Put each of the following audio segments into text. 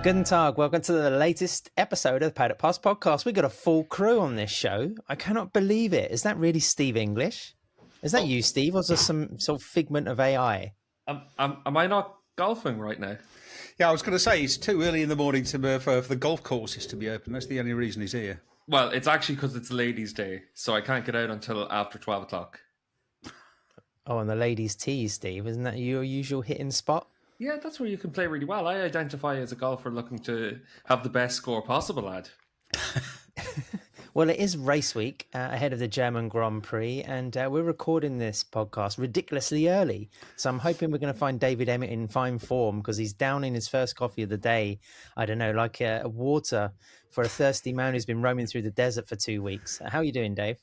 Guten Tag, welcome to the latest episode of the Paddock Pass podcast. We've got a full crew on this show. I cannot believe it. Is that really Steve English? Is that you, Steve, or is there some sort of figment of AI? Am I not golfing right now? Yeah, I was going to say, it's too early in the morning for the golf courses to be open. That's the only reason he's here. Well, it's actually because it's Ladies' Day, so I can't get out until after 12 o'clock. Oh, and the ladies' tee, Steve. Isn't that your usual hitting spot? Yeah, that's where you can play really well. I identify as a golfer looking to have the best score possible, lad. Well, it is race week ahead of the German Grand Prix, and we're recording this podcast ridiculously early. So I'm hoping we're going to find David Emmett in fine form because he's down in his first coffee of the day. I don't know, like a water for a thirsty man who's been roaming through the desert for 2 weeks. How are you doing, Dave?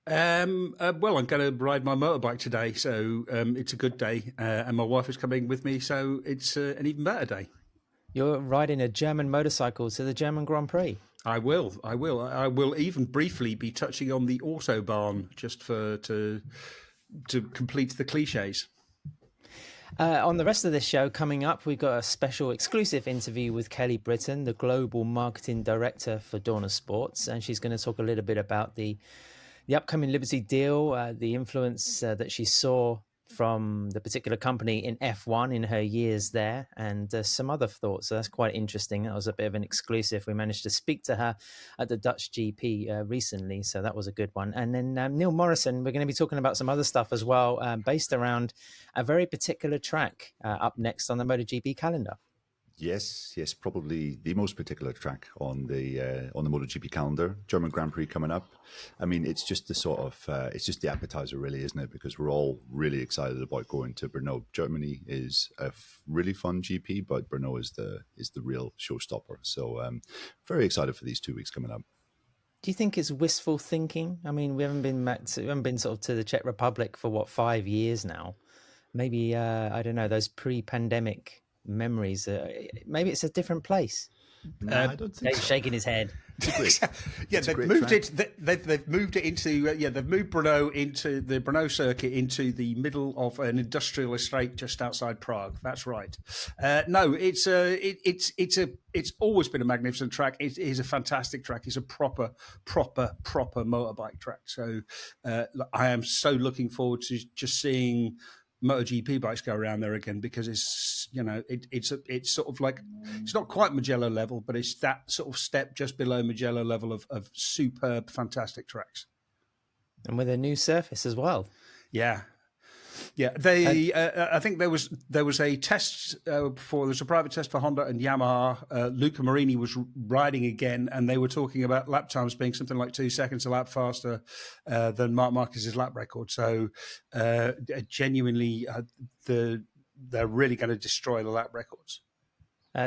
Well, I'm going to ride my motorbike today, so it's a good day, and my wife is coming with me, so it's an even better day. You're riding a German motorcycle to the German Grand Prix. I will even briefly be touching on the Autobahn just to complete the cliches. On the rest of this show coming up, we've got a special exclusive interview with Kelly Brittain, the Global Marketing Director for Dorna Sports, and she's going to talk a little bit about the upcoming Liberty deal, the influence that she saw from the particular company in F1 in her years there, and some other thoughts. So that's quite interesting. That was a bit of an exclusive. We managed to speak to her at the Dutch GP recently, so that was a good one. And then Neil Morrison, we're going to be talking about some other stuff as well, based around a very particular track up next on the MotoGP calendar. Yes, probably the most particular track on the MotoGP calendar. German Grand Prix coming up. I mean, it's just the sort of it's just the appetizer, really, isn't it? Because we're all really excited about going to Brno. Germany is a really fun GP, but Brno is the real showstopper. So, very excited for these 2 weeks coming up. Do you think it's wistful thinking? I mean, we haven't been sort of to the Czech Republic for 5 years now. Maybe I don't know, those pre-pandemic memories. Maybe it's a different place. No, I don't think Dave's shaking his head. They've moved it into they've moved Brno into the Brno circuit into the middle of an industrial estate just outside Prague. That's right. No, it's always been a magnificent track. It is a fantastic track. It's a proper motorbike track. So I am so looking forward to just seeing MotoGP bikes go around there again, because it's sort of like, it's not quite Mugello level, but it's that sort of step just below Mugello level of superb, fantastic tracks. And with a new surface as well. Yeah. They. I think there was a test before. There was a private test for Honda and Yamaha. Luca Marini was riding again, and they were talking about lap times being something like 2 seconds a lap faster than Marc Marquez's lap record. So, genuinely, they're really going to destroy the lap records.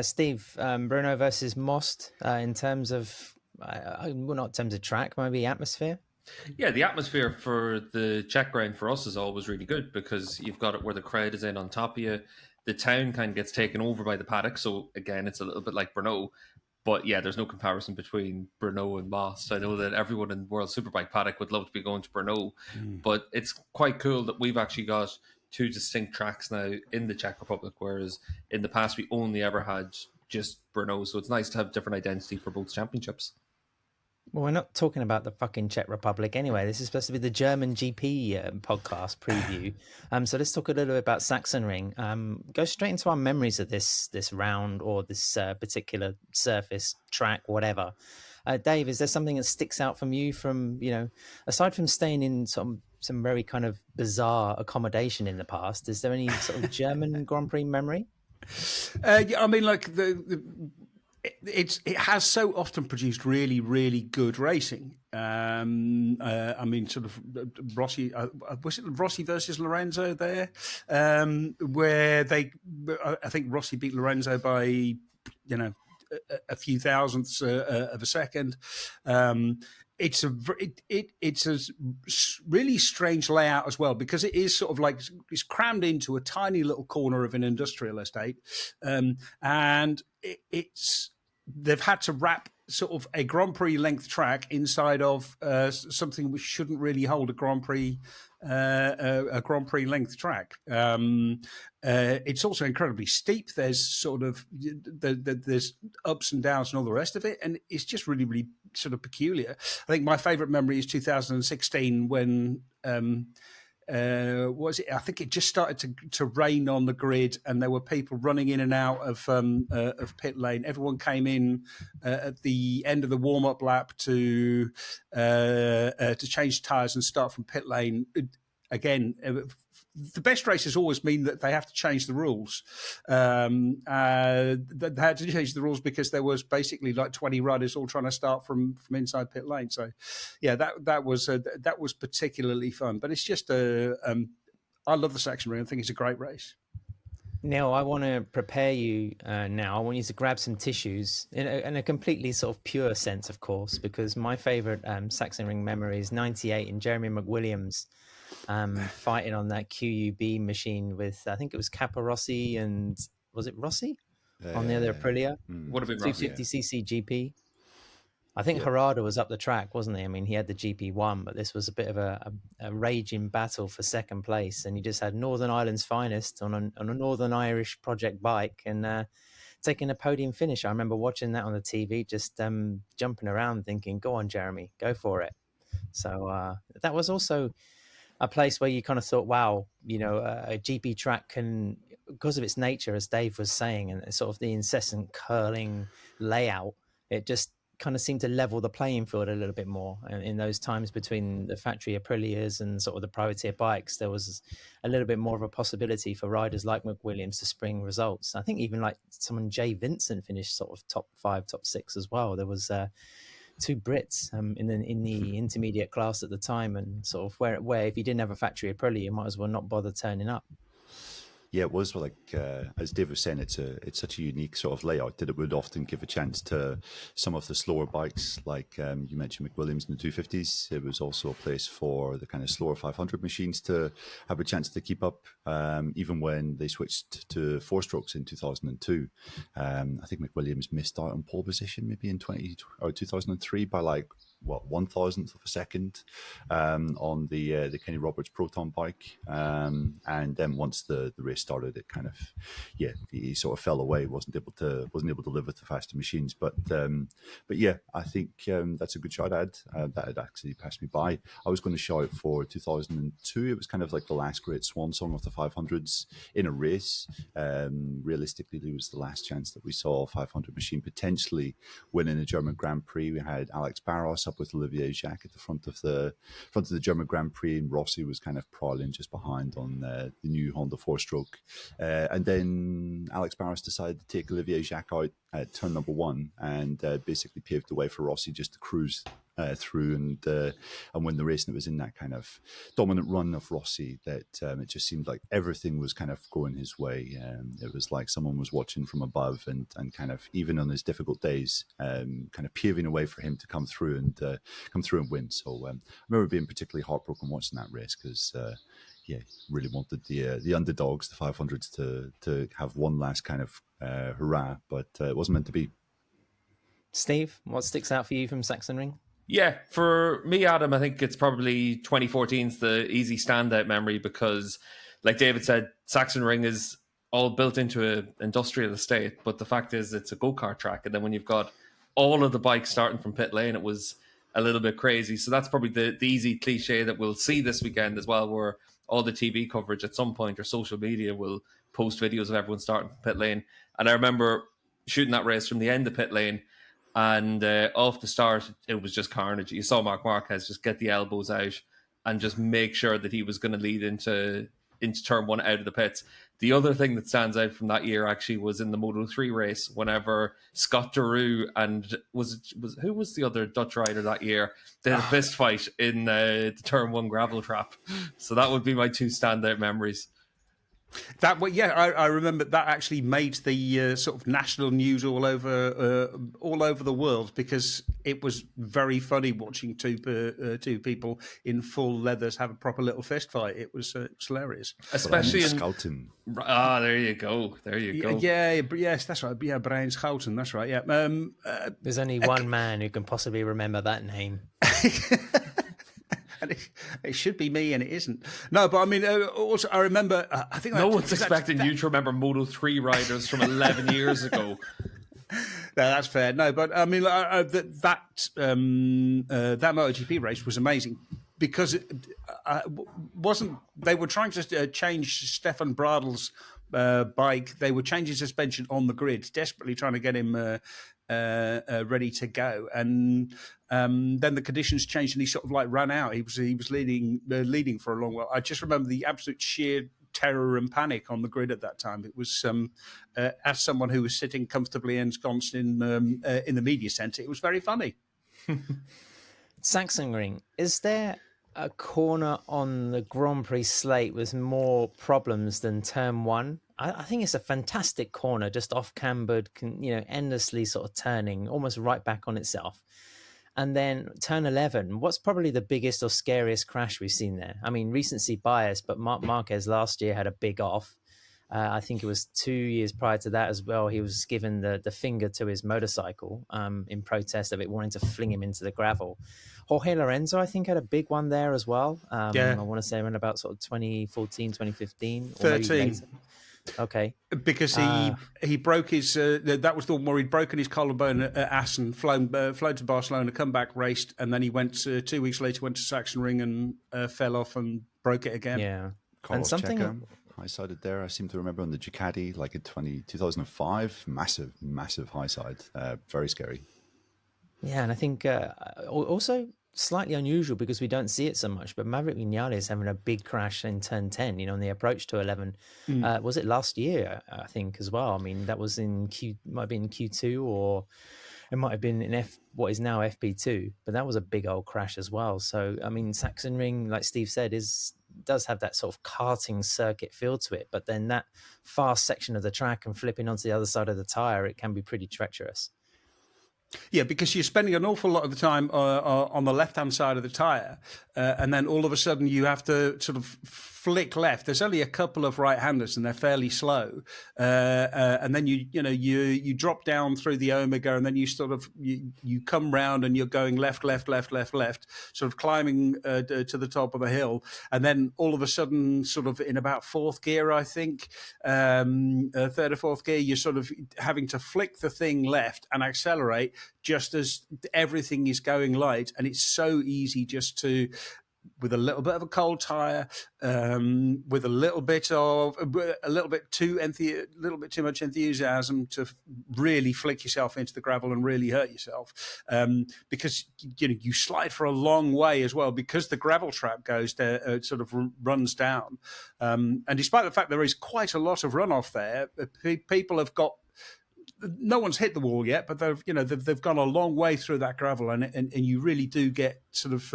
Steve, Brno versus Most in terms of, well, not in terms of track, maybe atmosphere. Yeah, the atmosphere for the Czech ground for us is always really good, because you've got it where the crowd is in on top of you. The town kind of gets taken over by the paddock. So again, it's a little bit like Brno. But yeah, there's no comparison between Brno and Most. I know that everyone in World Superbike paddock would love to be going to Brno. But it's quite cool that we've actually got two distinct tracks now in the Czech Republic, whereas in the past we only ever had just Brno. So it's nice to have different identity for both championships. Well, we're not talking about the fucking Czech Republic anyway. This is supposed to be the German GP podcast preview. So let's talk a little bit about Sachsenring. Go straight into our memories of this round, or this particular surface, track, whatever. Dave, is there something that sticks out from you from, aside from staying in some very kind of bizarre accommodation in the past, is there any sort of German Grand Prix memory? I mean, like it has so often produced really, really good racing. I mean, sort of Rossi, was it Rossi versus Lorenzo there, where I think Rossi beat Lorenzo by, a few thousandths of a second. It's a really strange layout as well, because it is sort of like it's crammed into a tiny little corner of an industrial estate, and they've had to wrap sort of a Grand Prix length track inside of something which shouldn't really hold a Grand Prix a Grand Prix length track. It's also incredibly steep. There's sort of there's ups and downs and all the rest of it, and it's just really, really sort of peculiar. I think my favourite memory is 2016 when. Was it? I think it just started to rain on the grid, and there were people running in and out of pit lane. Everyone came in at the end of the warm up lap to change tyres and start from pit lane again. The best races always mean that they have to change the rules. They had to change the rules because there was basically like 20 riders all trying to start from inside pit lane. So, yeah, that was particularly fun. But it's just I love the Sachsenring. I think it's a great race. Neil, I want to prepare you now. I want you to grab some tissues in a completely sort of pure sense, of course, because my favourite Sachsenring memory is 98 and Jeremy McWilliams fighting on that QUB machine with, I think it was Caparossi and, was it Rossi? On the other Aprilia? Would have been Rossi, 250cc GP. I think Harada was up the track, wasn't he? I mean, he had the GP1, but this was a bit of a raging battle for second place. And you just had Northern Ireland's finest on a Northern Irish project bike and taking a podium finish. I remember watching that on the TV, just jumping around thinking, go on, Jeremy, go for it. So that was also a place where you kind of thought, wow, a GP track can, because of its nature, as Dave was saying, and sort of the incessant curling layout, it just kind of seemed to level the playing field a little bit more. And in those times between the factory Aprilias and sort of the privateer bikes, there was a little bit more of a possibility for riders like McWilliams to spring results. I think even like someone Jay Vincent finished sort of top 5, top 6 as well. There was two Brits in the intermediate class at the time, and sort of where if you didn't have a factory Aprilia, you might as well not bother turning up. Yeah, it was like, as Dave was saying, it's such a unique sort of layout that it would often give a chance to some of the slower bikes, like you mentioned McWilliams in the 250s. It was also a place for the kind of slower 500 machines to have a chance to keep up, even when they switched to 4-strokes in 2002. I think McWilliams missed out on pole position maybe in 2003 by like, 1,000th of a second on the Kenny Roberts Proton bike, and then once the race started, it kind of he sort of fell away. wasn't able to live with the faster machines. But yeah, I think that's a good shout. That had actually passed me by. I was going to shout for 2002. It was kind of like the last great swan song of the 500s in a race. Realistically, it was the last chance that we saw a 500 machine potentially winning a German Grand Prix. We had Alex Barros up with Olivier Jacques at the front of the German Grand Prix, and Rossi was kind of prowling just behind on the new Honda 4-stroke. And then Alex Barros decided to take Olivier Jacques out at turn number 1 and basically paved the way for Rossi just to cruise through and win the race. And it was in that kind of dominant run of Rossi that it just seemed like everything was kind of going his way. It was like someone was watching from above and kind of, even on his difficult days, kind of paving a way for him to come through and win. So I remember being particularly heartbroken watching that race because really wanted the underdogs, the 500s, to have one last kind of hurrah, but it wasn't meant to be. Steve, what sticks out for you from Sachsenring? Yeah, for me, Adam, I think it's probably 2014's the easy standout memory because, like David said, Sachsenring is all built into an industrial estate, but the fact is it's a go-kart track, and then when you've got all of the bikes starting from pit lane, it was a little bit crazy. So that's probably the easy cliche that we'll see this weekend as well, where all the TV coverage at some point or social media will post videos of everyone starting from pit lane. And I remember shooting that race from the end of pit lane, and off the start, it was just carnage. You saw Marc Marquez just get the elbows out and just make sure that he was going to lead into turn 1 out of the pits. The other thing that stands out from that year actually was in the Moto3 race, whenever Scott Deroux and who was the other Dutch rider that year? They had a fist fight in the turn 1 gravel trap. So that would be my 2 standout memories. I remember that actually made the sort of national news all over the world because it was very funny watching two people in full leathers have a proper little fist fight. It was hilarious, especially in Schouten. There you go. Yes, that's right. Yeah, Brian Schouten. That's right. Yeah. There's only one man who can possibly remember that name. And it should be me, and it isn't. No, but I mean, also I remember. I think no one's expecting you to remember Moto 3 riders from 11 years ago. No, that's fair. No, but I mean that MotoGP race was amazing because it wasn't. They were trying to change Stefan Bradl's bike. They were changing suspension on the grid, desperately trying to get him ready to go. And then the conditions changed, and he sort of like ran out. He was leading for a long while. I just remember the absolute sheer terror and panic on the grid at that time. It was, as someone who was sitting comfortably ensconced in the media centre, it was very funny. Sachsenring, is there a corner on the Grand Prix slate with more problems than turn 1? I think it's a fantastic corner, just off cambered, endlessly sort of turning, almost right back on itself. And then turn 11, what's probably the biggest or scariest crash we've seen there? I mean, recency bias, but Marc Marquez last year had a big off. I think it was 2 years prior to that as well. He was given the finger to his motorcycle in protest of it wanting to fling him into the gravel. Jorge Lorenzo, I think, had a big one there as well. I want to say around about sort of 2014, 2015. 13. Okay. Because he broke his, that was the one where he'd broken his collarbone at Assen, flown to Barcelona, come back, raced, and then he went 2 weeks later, went to Sachsenring and fell off and broke it again. Yeah. Carlos Checa, high-sided there. I seem to remember on the Ducati, like in 2005, massive high-side, very scary. Yeah, and I think also slightly unusual because we don't see it so much, but Maverick Vinales having a big crash in turn 10, on the approach to 11. Was it last year, I think, as well? I mean, that was might have been Q2, or it might have been in what is now FP2, but that was a big old crash as well. So, I mean, Sachsenring, like Steve said, does have that sort of karting circuit feel to it, but then that fast section of the track and flipping onto the other side of the tyre, it can be pretty treacherous. Yeah, because you're spending an awful lot of the time on the left-hand side of the tyre, and then all of a sudden you have to sort of flick left. There's only a couple of right-handers, and they're fairly slow. And then you drop down through the Omega, and then you sort of you come round, and you're going left, sort of climbing to the top of the hill, and then all of a sudden, sort of in about fourth gear, I think, third or fourth gear, you're sort of having to flick the thing left and accelerate just as everything is going light, and it's so easy just to, with a little bit of a cold tire, with a little bit too much enthusiasm, to really flick yourself into the gravel and really hurt yourself, because you slide for a long way as well, because the gravel trap goes there, sort of runs down, and despite the fact there is quite a lot of runoff there, people have got. No one's hit the wall yet, but they've gone a long way through that gravel, and you really do get sort of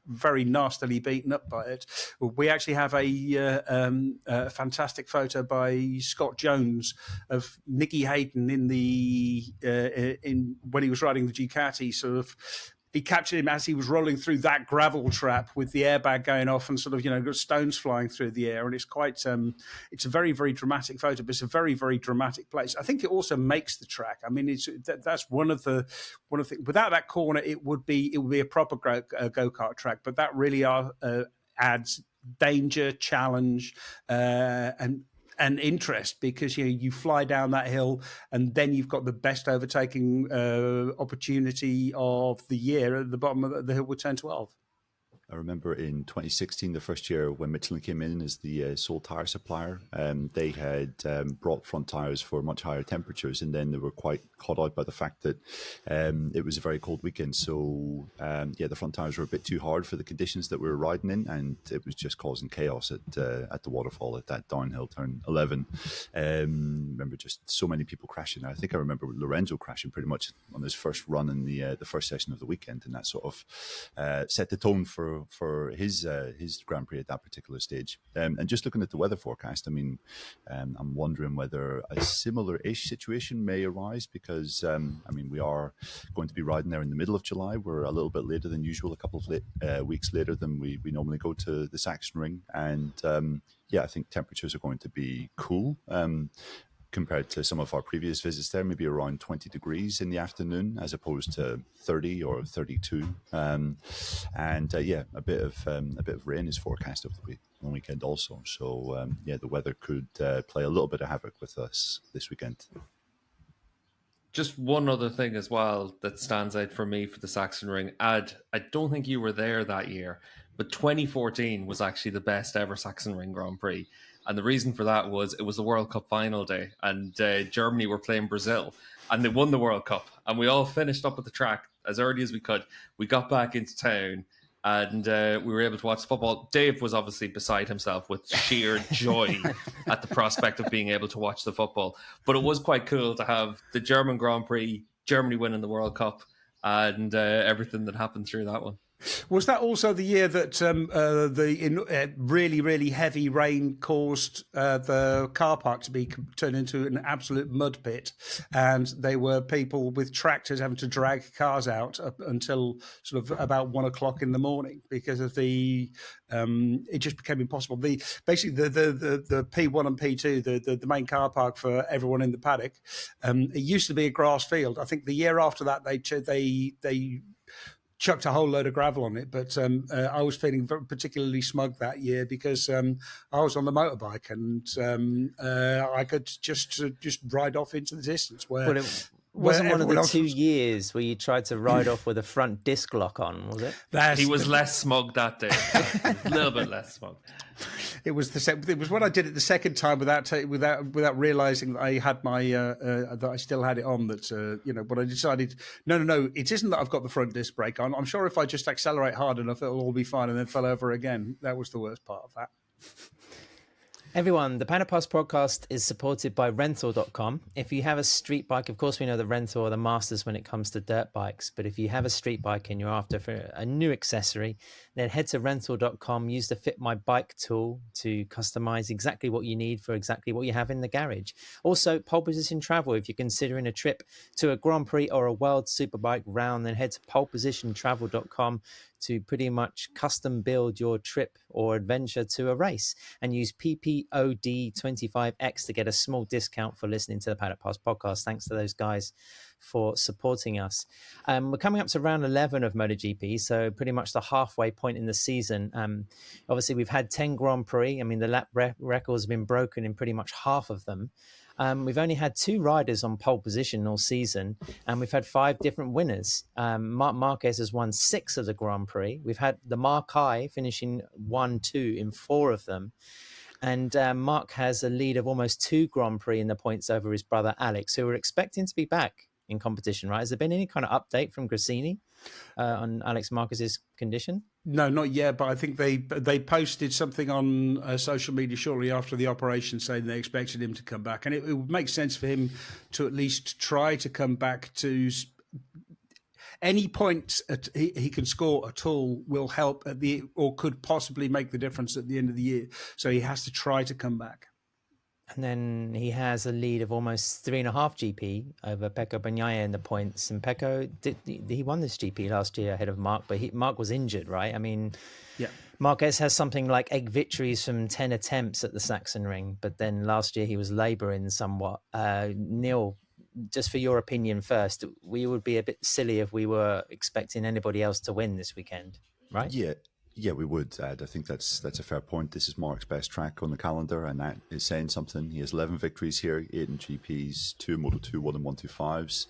very nastily beaten up by it. We actually have a fantastic photo by Scott Jones of Nicky Hayden in when he was riding the Ducati, sort of. He captured him as he was rolling through that gravel trap with the airbag going off and sort of, got stones flying through the air. And it's quite, it's a very, very dramatic photo, but it's a very, very dramatic place. I think it also makes the track. I mean, that's one of the without that corner, it would be a proper go-kart track, but that really adds danger, challenge, and interest, because you fly down that hill, and then you've got the best overtaking opportunity of the year at the bottom of the hill with turn 12. I remember in 2016, the first year when Michelin came in as the sole tyre supplier, they had brought front tyres for much higher temperatures, and then they were quite caught out by the fact that it was a very cold weekend. So, the front tyres were a bit too hard for the conditions that we were riding in, and it was just causing chaos at the waterfall at that downhill turn 11. Remember just so many people crashing. I think I remember Lorenzo crashing pretty much on his first run in the first session of the weekend, and that sort of set the tone for his Grand Prix at that particular stage. And just looking at the weather forecast, I mean, I'm wondering whether a similar-ish situation may arise, because, we are going to be riding there in the middle of July. We're a little bit later than usual, a couple of weeks later than we normally go to the Sachsenring. And, I think temperatures are going to be cool. compared to some of our previous visits there, maybe around 20 degrees in the afternoon as opposed to 30 or 32. A bit of rain is forecast over the weekend also. So the weather could play a little bit of havoc with us this weekend. Just one other thing as well that stands out for me for the Sachsenring. Ad, I don't think you were there that year, but 2014 was actually the best ever Sachsenring Grand Prix. And the reason for that was it was the World Cup final day, and Germany were playing Brazil, and they won the World Cup. And we all finished up at the track as early as we could. We got back into town, and we were able to watch football. Dave was obviously beside himself with sheer joy at the prospect of being able to watch the football. But it was quite cool to have the German Grand Prix, Germany winning the World Cup, and everything that happened through that one. Was that also the year that really, really heavy rain caused the car park to be turned into an absolute mud pit, and they were people with tractors having to drag cars out up until sort of about 1 o'clock in the morning because of the it just became impossible. The P1 and P2, the main car park for everyone in the paddock, it used to be a grass field. I think the year after that they chucked a whole load of gravel on it, but I was feeling particularly smug that year because I was on the motorbike and I could just ride off into the distance. It wasn't one of the 2 years where you tried to ride off with a front disc lock on, was it? He was less smug that day, a little bit less smug. It was when I did it the second time without realizing that I had my that I still had it on. That when I decided no, it isn't that I've got the front disc brake on. I'm sure if I just accelerate hard enough, it'll all be fine. And then fell over again. That was the worst part of that. Everyone, the Paddock Pass podcast is supported by rental.com. If you have a street bike, of course, we know the rental are the masters when it comes to dirt bikes. But if you have a street bike and you're after for a new accessory, then head to rental.com, use the Fit My Bike tool to customize exactly what you need for exactly what you have in the garage. Also, pole position travel. If you're considering a trip to a Grand Prix or a World Superbike round, then head to polepositiontravel.com to pretty much custom build your trip or adventure to a race, and use PPOD25X to get a small discount for listening to the Paddock Pass podcast. Thanks to those guys for supporting us. We're coming up to round 11 of MotoGP, so pretty much the halfway point in the season. Obviously, we've had 10 Grand Prix. I mean, the lap records have been broken in pretty much half of them. We've only had 2 riders on pole position all season, and we've had 5 different winners. Marc Marquez has won 6 of the Grand Prix. We've had the Marquez finishing 1-2 in 4 of them. And Marc has a lead of almost 2 Grand Prix in the points over his brother Alex, who we're expecting to be back in competition, right? Has there been any kind of update from Grassini on Alex Marquez's condition? No, not yet, but I think they posted something on social media shortly after the operation saying they expected him to come back. And it would make sense for him to at least try to come back to any points he can score at all will help or could possibly make the difference at the end of the year. So he has to try to come back. And then he has a lead of almost 3.5 GP over Pecco Bagnaia in the points. And Pecco, he won this GP last year ahead of Marc, but Marc was injured, right? I mean, yeah. Marquez has something like 8 victories from 10 attempts at the Sachsenring, but then last year he was labouring somewhat. Neil, just for your opinion first, we would be a bit silly if we were expecting anybody else to win this weekend, right? Yeah, we would, Ed. I think that's a fair point. This is Marc's best track on the calendar, and that is saying something. He has 11 victories here, 8 in GPs, 2 Moto2, 1 in 125s.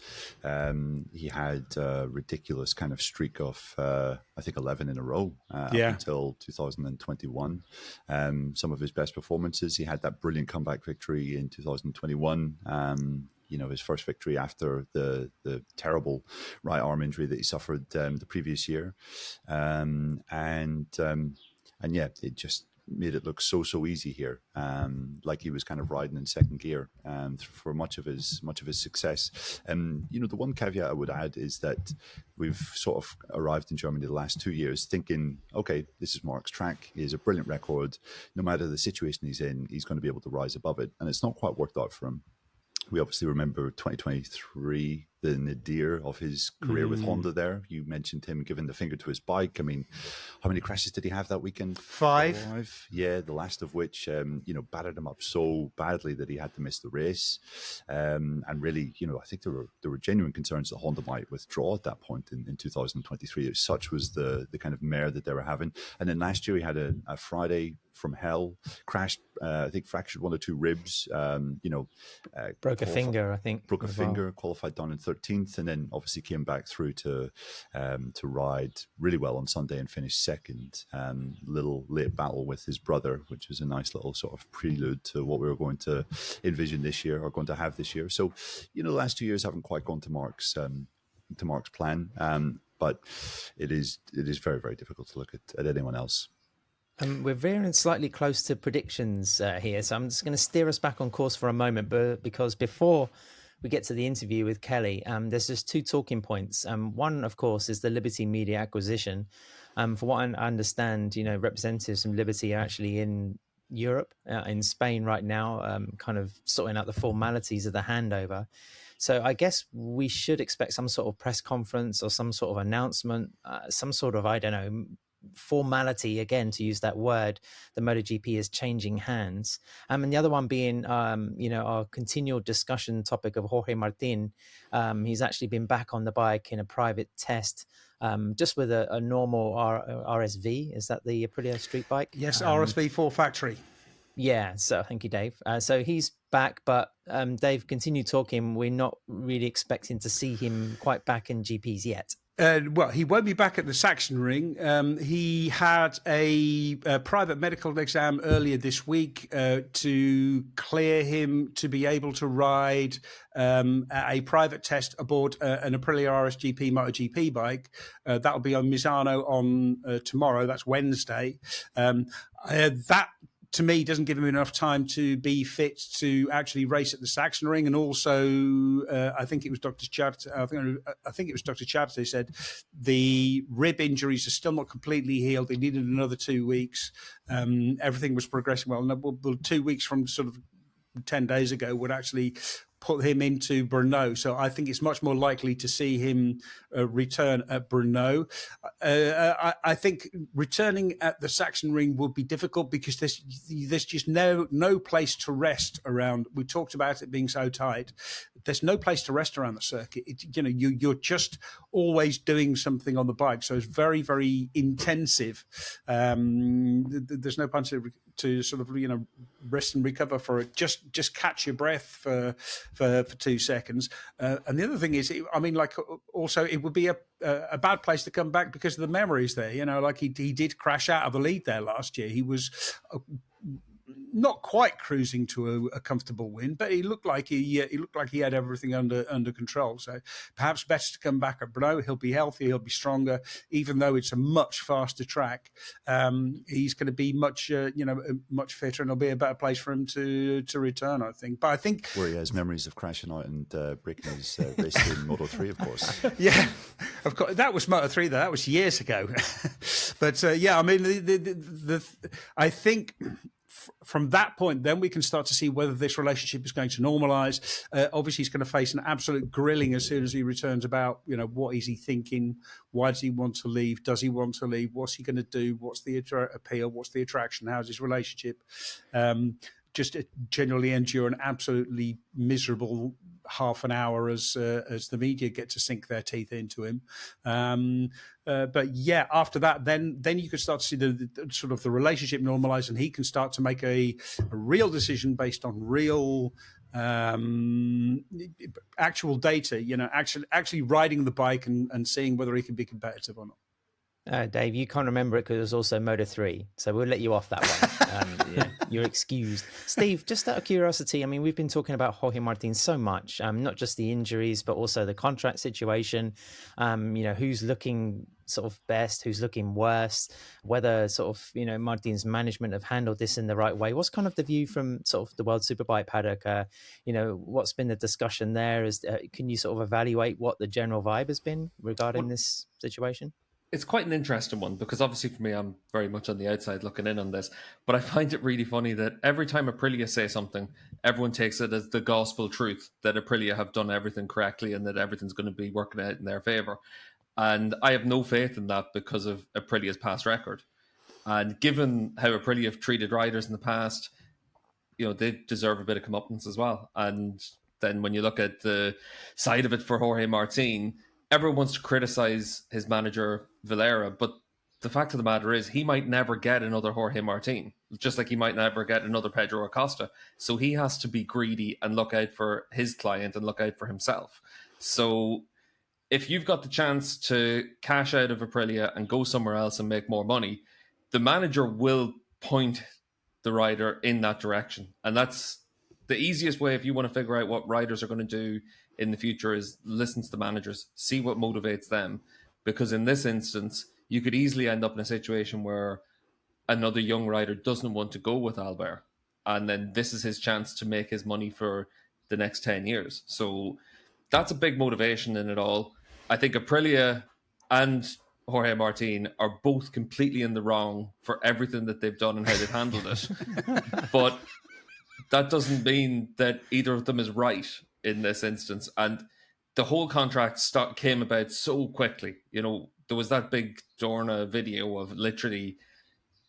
He had a ridiculous kind of streak of, I think, 11 in a row up until 2021. Some of his best performances. He had that brilliant comeback victory in 2021. His first victory after the terrible right arm injury that he suffered the previous year. It just made it look so easy here, like he was kind of riding in second gear for much of his success. The one caveat I would add is that we've sort of arrived in Germany the last 2 years thinking, okay, this is Marc's track. He has a brilliant record. No matter the situation he's in, he's going to be able to rise above it. And it's not quite worked out for him. We obviously remember 2023, the nadir of his career with Honda there. You mentioned him giving the finger to his bike. I mean, how many crashes did he have that weekend? 5. Yeah, the last of which, battered him up so badly that he had to miss the race. And really, I think there were genuine concerns that Honda might withdraw at that point in 2023. Such was the kind of mare that they were having. And then last year he had a Friday from hell, crashed, I think fractured 1 or 2 ribs, broke a finger, I think. Broke a finger, qualified down in 13th, and then obviously came back through to ride really well on Sunday and finish second. Little late battle with his brother, which was a nice little sort of prelude to what we were going to envision this year, or going to have this year. So, the last 2 years haven't quite gone to Marc's plan, but it is very, very difficult to look at anyone else. We're veering slightly close to predictions here, so I'm just going to steer us back on course for a moment, but because before we get to the interview with Kelly, there's just 2 talking points. One, of course, is the Liberty Media acquisition. For what I understand, representatives from Liberty are actually in Europe, in Spain right now, kind of sorting out the formalities of the handover. So I guess we should expect some sort of press conference or some sort of announcement, some sort of, I don't know, formality, again, to use that word. The MotoGP is changing hands. And the other one being, our continual discussion topic of Jorge Martin. He's actually been back on the bike in a private test, just with a normal RSV. Is that the Aprilia street bike? Yes, RSV 4 factory. Yeah, so thank you, Dave. So he's back, but Dave, continue talking. We're not really expecting to see him quite back in GPs yet. Well, he won't be back at the Sachsenring. He had a private medical exam earlier this week to clear him to be able to ride a private test aboard an Aprilia RSGP MotoGP bike. That'll be on Misano on tomorrow. That's Wednesday. That, to me, doesn't give him enough time to be fit to actually race at the Sachsenring. And also, I think it was Dr. Charte. I think it was Dr. Charte who said the rib injuries are still not completely healed. They needed another 2 weeks. Everything was progressing well. Well, 2 weeks from sort of 10 days ago would actually put him into Brno. So I think it's much more likely to see him return at Brno. I think returning at the Sachsenring would be difficult because there's just no place to rest around. We talked about it being so tight. There's no place to rest around the circuit. You're just always doing something on the bike. So it's very, very intensive. There's no point to sort of, rest and recover for it. Just catch your breath for 2 seconds. And the other thing is, also it would be a bad place to come back because of the memories there. He did crash out of the lead there last year. He was not quite cruising to a comfortable win, but he looked like he had everything under control. So perhaps better to come back at Brno. He'll be healthy, he'll be stronger, even though it's a much faster track. He's going to be much fitter, and it'll be a better place for him to return, I think. But I think where he has memories of crashing out and breaking his race in Moto 3, of course. Yeah, of course. That was Moto 3, though. That was years ago. But I think from that point, then we can start to see whether this relationship is going to normalise. Obviously, he's going to face an absolute grilling as soon as he returns about, what is he thinking? Why does he want to leave? Does he want to leave? What's he going to do? What's the appeal? What's the attraction? How's his relationship? Just generally endure an absolutely miserable half an hour as the media get to sink their teeth into him. But yeah, after that, then you could start to see the sort of the relationship normalize, and he can start to make a real decision based on real actual data. Actually riding the bike and seeing whether he can be competitive or not. Dave, you can't remember it because it was also Moto 3, so we'll let you off that one. Yeah, you're excused. Steve, just out of curiosity, we've been talking about Jorge Martin so much, not just the injuries, but also the contract situation, who's looking sort of best, who's looking worse, whether sort of, Martin's management have handled this in the right way. What's kind of the view from sort of the World Superbike paddock? What's been the discussion there? Can you sort of evaluate what the general vibe has been regarding this situation? it's quite an interesting one, because obviously for me, I'm very much on the outside looking in on this, but I find it really funny that every time Aprilia say something, everyone takes it as the gospel truth that Aprilia have done everything correctly and that everything's going to be working out in their favour. And I have no faith in that because of Aprilia's past record. And given how Aprilia have treated riders in the past, they deserve a bit of comeuppance as well. And then when you look at the side of it for Jorge Martin, everyone wants to criticize his manager Valera, but the fact of the matter is he might never get another Jorge Martin, just like he might never get another Pedro Acosta. So he has to be greedy and look out for his client and look out for himself. So if you've got the chance to cash out of Aprilia and go somewhere else and make more money, the manager will point the rider in that direction. And that's the easiest way if you want to figure out what riders are going to do in the future, is listen to the managers, see what motivates them. Because in this instance, you could easily end up in a situation where another young rider doesn't want to go with Albert. And then this is his chance to make his money for the next 10 years. So that's a big motivation in it all. I think Aprilia and Jorge Martin are both completely in the wrong for everything that they've done and how they've handled it. But that doesn't mean that either of them is right in this instance. And the whole contract came about so quickly. There was that big Dorna video of literally,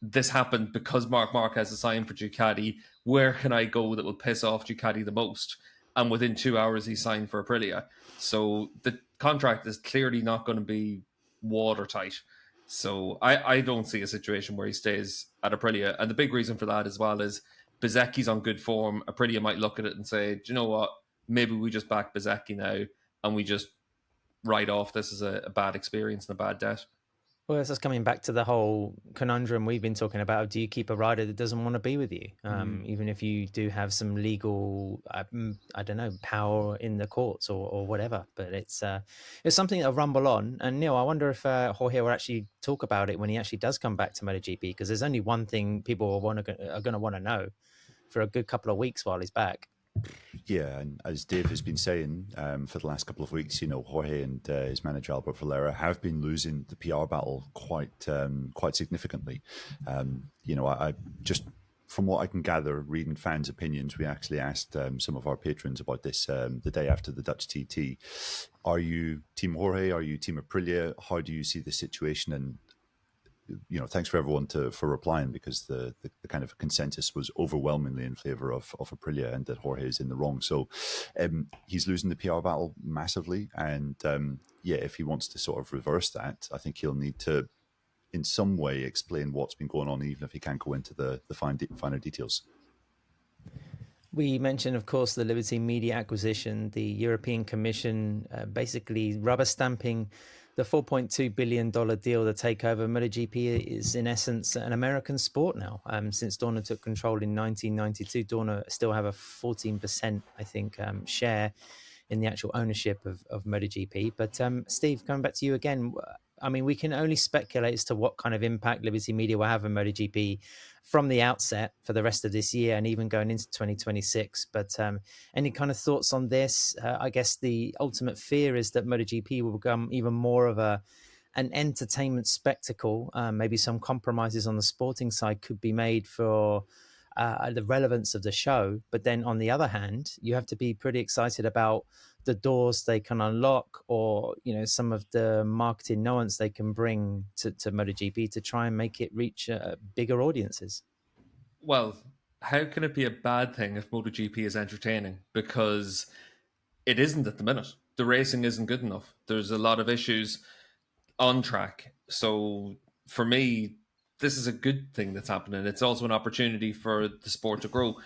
this happened because Marc Marquez has signed for Ducati. Where can I go that will piss off Ducati the most? And within 2 hours, he signed for Aprilia. So the contract is clearly not going to be watertight. So I don't see a situation where he stays at Aprilia. And the big reason for that as well is Bezecchi's on good form. Aprilia might look at it and say, do you know what? Maybe we just back Bezecchi now and we just write off this as a bad experience and a bad debt. Well, this is coming back to the whole conundrum we've been talking about. Do you keep a rider that doesn't want to be with you? Even if you do have some legal, I don't know, power in the courts or whatever. But it's something that'll rumble on. And Neil, I wonder if Jorge will actually talk about it when he actually does come back to MotoGP, because there's only one thing people are going to want to know for a good couple of weeks while he's back. Yeah, and as Dave has been saying for the last couple of weeks, Jorge and his manager Albert Valera have been losing the PR battle quite significantly. I just, from what I can gather, reading fans' opinions, we actually asked some of our patrons about this the day after the Dutch TT. Are you Team Jorge? Are you Team Aprilia? How do you see the situation? And thanks for everyone for replying, because the kind of consensus was overwhelmingly in favor of Aprilia and that Jorge is in the wrong. So he's losing the PR battle massively. And if he wants to sort of reverse that, I think he'll need to, in some way, explain what's been going on, even if he can't go into the finer details. We mentioned, of course, the Liberty Media acquisition, the European Commission basically rubber stamping the $4.2 billion deal to take over. MotoGP is, in essence, an American sport now. Since Dorna took control in 1992, Dorna still have a 14%, I think, share in the actual ownership of MotoGP. But Steve, coming back to you again, I mean, we can only speculate as to what kind of impact Liberty Media will have on MotoGP from the outset for the rest of this year and even going into 2026. But any kind of thoughts on this? I guess the ultimate fear is that MotoGP will become even more of an entertainment spectacle. Maybe some compromises on the sporting side could be made for the relevance of the show. But then on the other hand, you have to be pretty excited about the doors they can unlock, or some of the marketing nuance they can bring to MotoGP to try and make it reach bigger audiences. Well, how can it be a bad thing if MotoGP is entertaining? Because it isn't at the minute. The racing isn't good enough. There's a lot of issues on track. So for me, this is a good thing that's happening. It's also an opportunity for the sport to grow.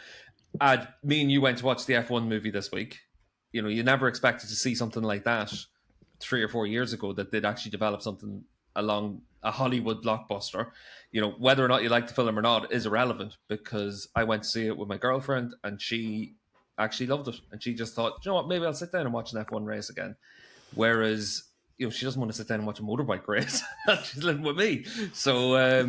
Me and you went to watch the F1 movie this week. You never expected to see something like that 3 or 4 years ago, that they'd actually develop something along a Hollywood blockbuster. Whether or not you like the film or not is irrelevant, because I went to see it with my girlfriend and she actually loved it. And she just thought, you know what, maybe I'll sit down and watch an F1 race again. Whereas, she doesn't want to sit down and watch a motorbike race. She's living with me. So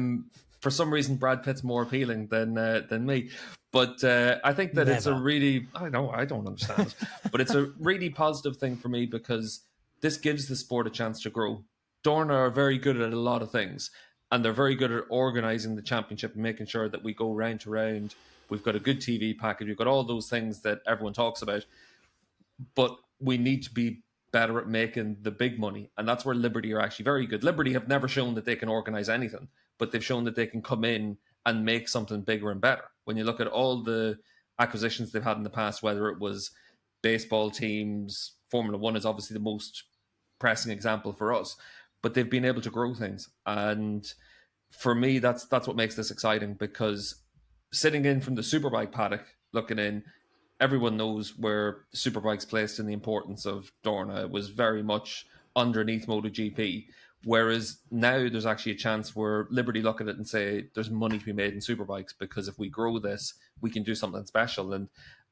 for some reason, Brad Pitt's more appealing than me. But I think that it's a really, I don't understand it, but it's a really positive thing for me, because this gives the sport a chance to grow. Dorna are very good at a lot of things, and they're very good at organising the championship and making sure that we go round to round. We've got a good TV package. We've got all those things that everyone talks about, but we need to be better at making the big money, and that's where Liberty are actually very good. Liberty have never shown that they can organise anything, but they've shown that they can come in and make something bigger and better. When you look at all the acquisitions they've had in the past, whether it was baseball teams, Formula One is obviously the most pressing example for us, but they've been able to grow things. And for me, that's what makes this exciting, because sitting in from the Superbike paddock, looking in, everyone knows where Superbike's placed in the importance of Dorna. It was very much underneath MotoGP. Whereas now there's actually a chance where Liberty look at it and say there's money to be made in Superbikes, because if we grow this, we can do something special. And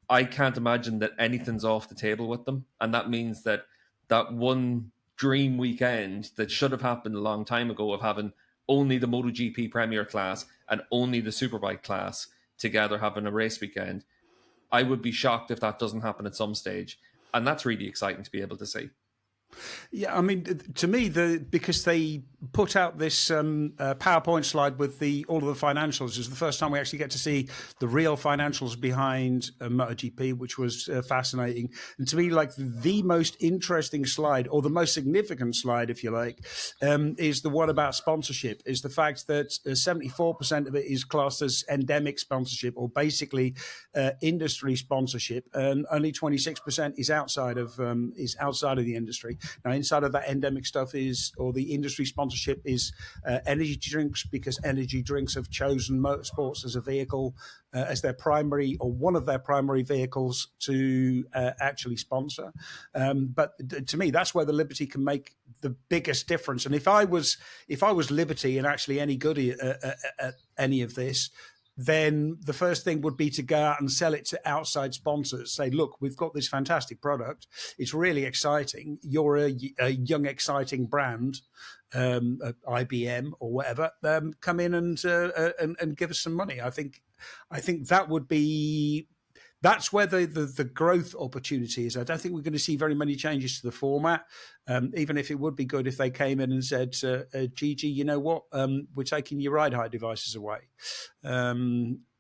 I can't imagine that anything's off the table with them. And that means that one dream weekend that should have happened a long time ago, of having only the MotoGP Premier class and only the Superbike class together having a race weekend, I would be shocked if that doesn't happen at some stage. And that's really exciting to be able to see. Yeah, I mean, to me, because they put out this PowerPoint slide with all of the financials, is the first time we actually get to see the real financials behind MotoGP, which was fascinating. And to me, like, the most interesting slide, or the most significant slide, if you like, is the one about sponsorship, is the fact that 74% of it is classed as endemic sponsorship, or basically industry sponsorship, and only 26% is outside of the industry. Now, inside of that endemic stuff or the industry sponsorship is energy drinks, because energy drinks have chosen motorsports as a vehicle, as their primary, or one of their primary vehicles to actually sponsor. But to me, that's where the Liberty can make the biggest difference. And if I was Liberty and actually any good at any of this, then the first thing would be to go out and sell it to outside sponsors. Say, look, we've got this fantastic product. It's really exciting. You're a young, exciting brand, IBM or whatever. Come in and give us some money. I think that would be. That's where the growth opportunity is. I don't think we're going to see very many changes to the format, even if it would be good if they came in and said, Gigi, you know what, we're taking your ride height devices away,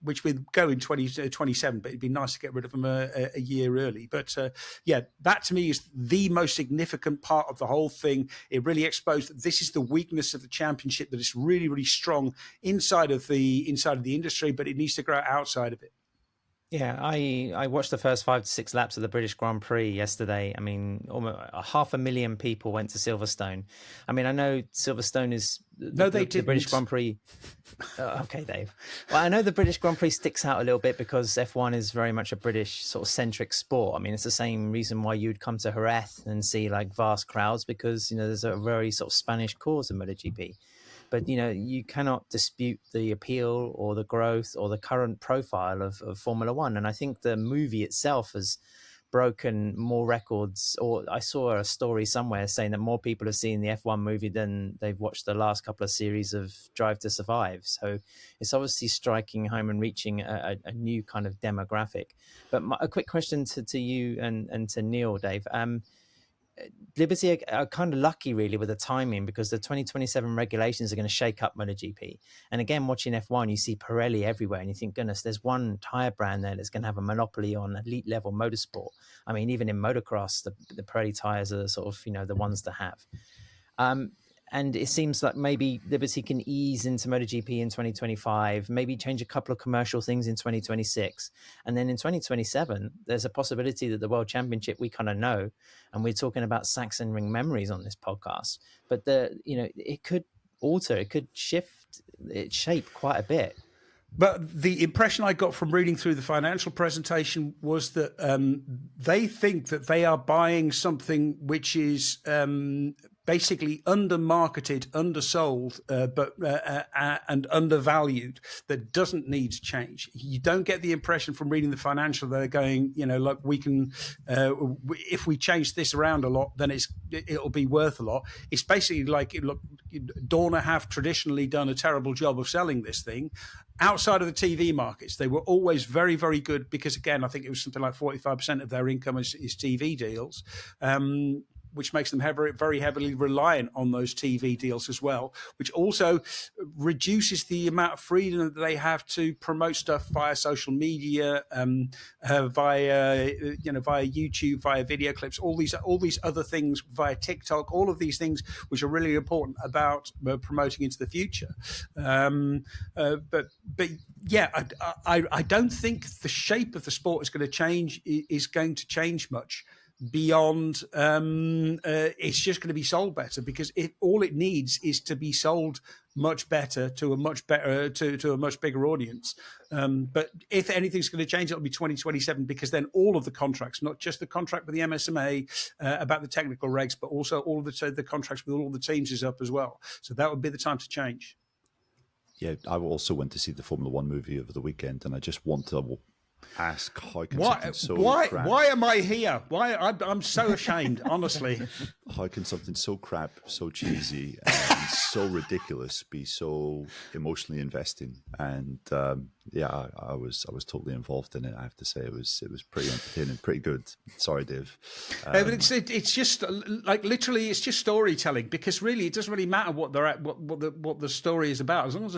which would go in 2027, but it'd be nice to get rid of them a year early. But yeah, that to me is the most significant part of the whole thing. It really exposed that this is the weakness of the championship, that it's really, really strong inside of the industry, but it needs to grow outside of it. Yeah, I watched the first 5 to 6 laps of the British Grand Prix yesterday. I mean, almost 500,000 people went to Silverstone. I mean, I know Silverstone is the British Grand Prix. Okay, Dave. Well, I know the British Grand Prix sticks out a little bit because F1 is very much a British sort of centric sport. I mean, it's the same reason why you'd come to Jerez and see like vast crowds, because, you know, there's a very sort of Spanish cause in MotoGP. But, you know, you cannot dispute the appeal or the growth or the current profile of Formula One. And I think the movie itself has broken more records. Or I saw a story somewhere saying that more people have seen the F1 movie than they've watched the last couple of series of Drive to Survive. So it's obviously striking home and reaching a new kind of demographic. But a quick question to you and to Neil, Dave. Liberty are kind of lucky really with the timing, because the 2027 regulations are going to shake up MotoGP. And again, watching F1, you see Pirelli everywhere and you think, goodness, there's one tire brand there that's going to have a monopoly on elite level motorsport. I mean, even in motocross, the Pirelli tires are sort of, you know, the ones to have. And it seems like maybe Liberty can ease into MotoGP in 2025, maybe change a couple of commercial things in 2026. And then in 2027, there's a possibility that the World Championship, we kind of know, and we're talking about Sachsenring memories on this podcast, but it could alter, it could shift its shape quite a bit. But the impression I got from reading through the financial presentation was that they think that they are buying something which is basically under-marketed, undersold, and undervalued, that doesn't need to change. You don't get the impression from reading the financial that they're going, you know, like, we can, if we change this around a lot, then it'll be worth a lot. It's basically like, look, Dorna have traditionally done a terrible job of selling this thing. Outside of the TV markets, they were always very, very good, because, again, I think it was something like 45% of their income is TV deals. which makes them very heavily reliant on those TV deals as well, which also reduces the amount of freedom that they have to promote stuff via social media, via YouTube, via video clips, all these other things, via TikTok, all of these things which are really important about promoting into the future. But yeah, I don't think the shape of the sport is going to change much beyond it's just going to be sold better, because all it needs is to be sold much better to a much bigger audience. But if anything's going to change, it'll be 2027, because then all of the contracts, not just the contract with the MSMA about the technical regs, but also all of the contracts with all the teams is up as well. So that would be the time to change. Yeah, I also went to see the Formula One movie over the weekend, and I just want to ask how can something so crap... Why am I here? Why I'm so ashamed, honestly. How can something so crap, so cheesy, and so ridiculous be so emotionally investing? And I was totally involved in it. I have to say, it was pretty entertaining, pretty good. Sorry, Dave. But it's just like literally, it's just storytelling, because really it doesn't really matter what the story is about, as long as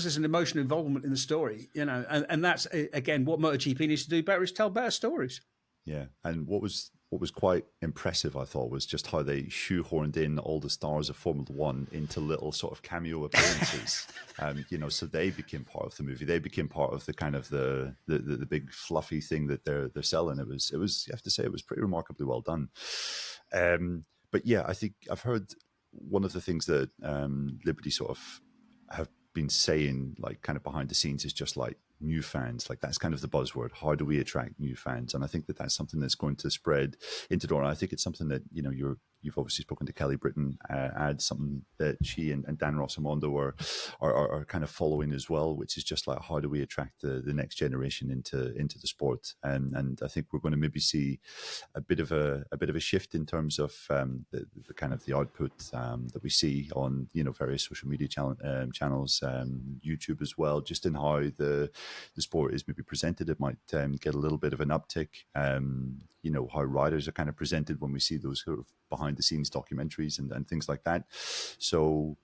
there's an emotional involvement in the story, and that's again what MotoGP needs to do better, is tell better stories. Yeah, and what was quite impressive, I thought, was just how they shoehorned in all the stars of Formula One into little sort of cameo appearances. So they became part of the movie. They became part of the kind of the big fluffy thing that they're selling. It was you have to say, it was pretty remarkably well done. But yeah, I think I've heard one of the things that Liberty sort of have been saying, like kind of behind the scenes, is just like new fans. Like that's kind of the buzzword. How do we attract new fans? And I think that's something that's going to spread into Dorna. I think it's something that you've obviously spoken to Kelly Brittain, something that she and Dan Rossamondo are kind of following as well, which is just like, how do we attract the next generation into the sport? And I think we're going to maybe see a bit of a shift in terms of the kind of the output that we see on various social media channels, YouTube as well, just in how the sport is maybe presented. It might get a little bit of an uptick. How riders are kind of presented when we see those sort of behind the scenes documentaries and things like that. So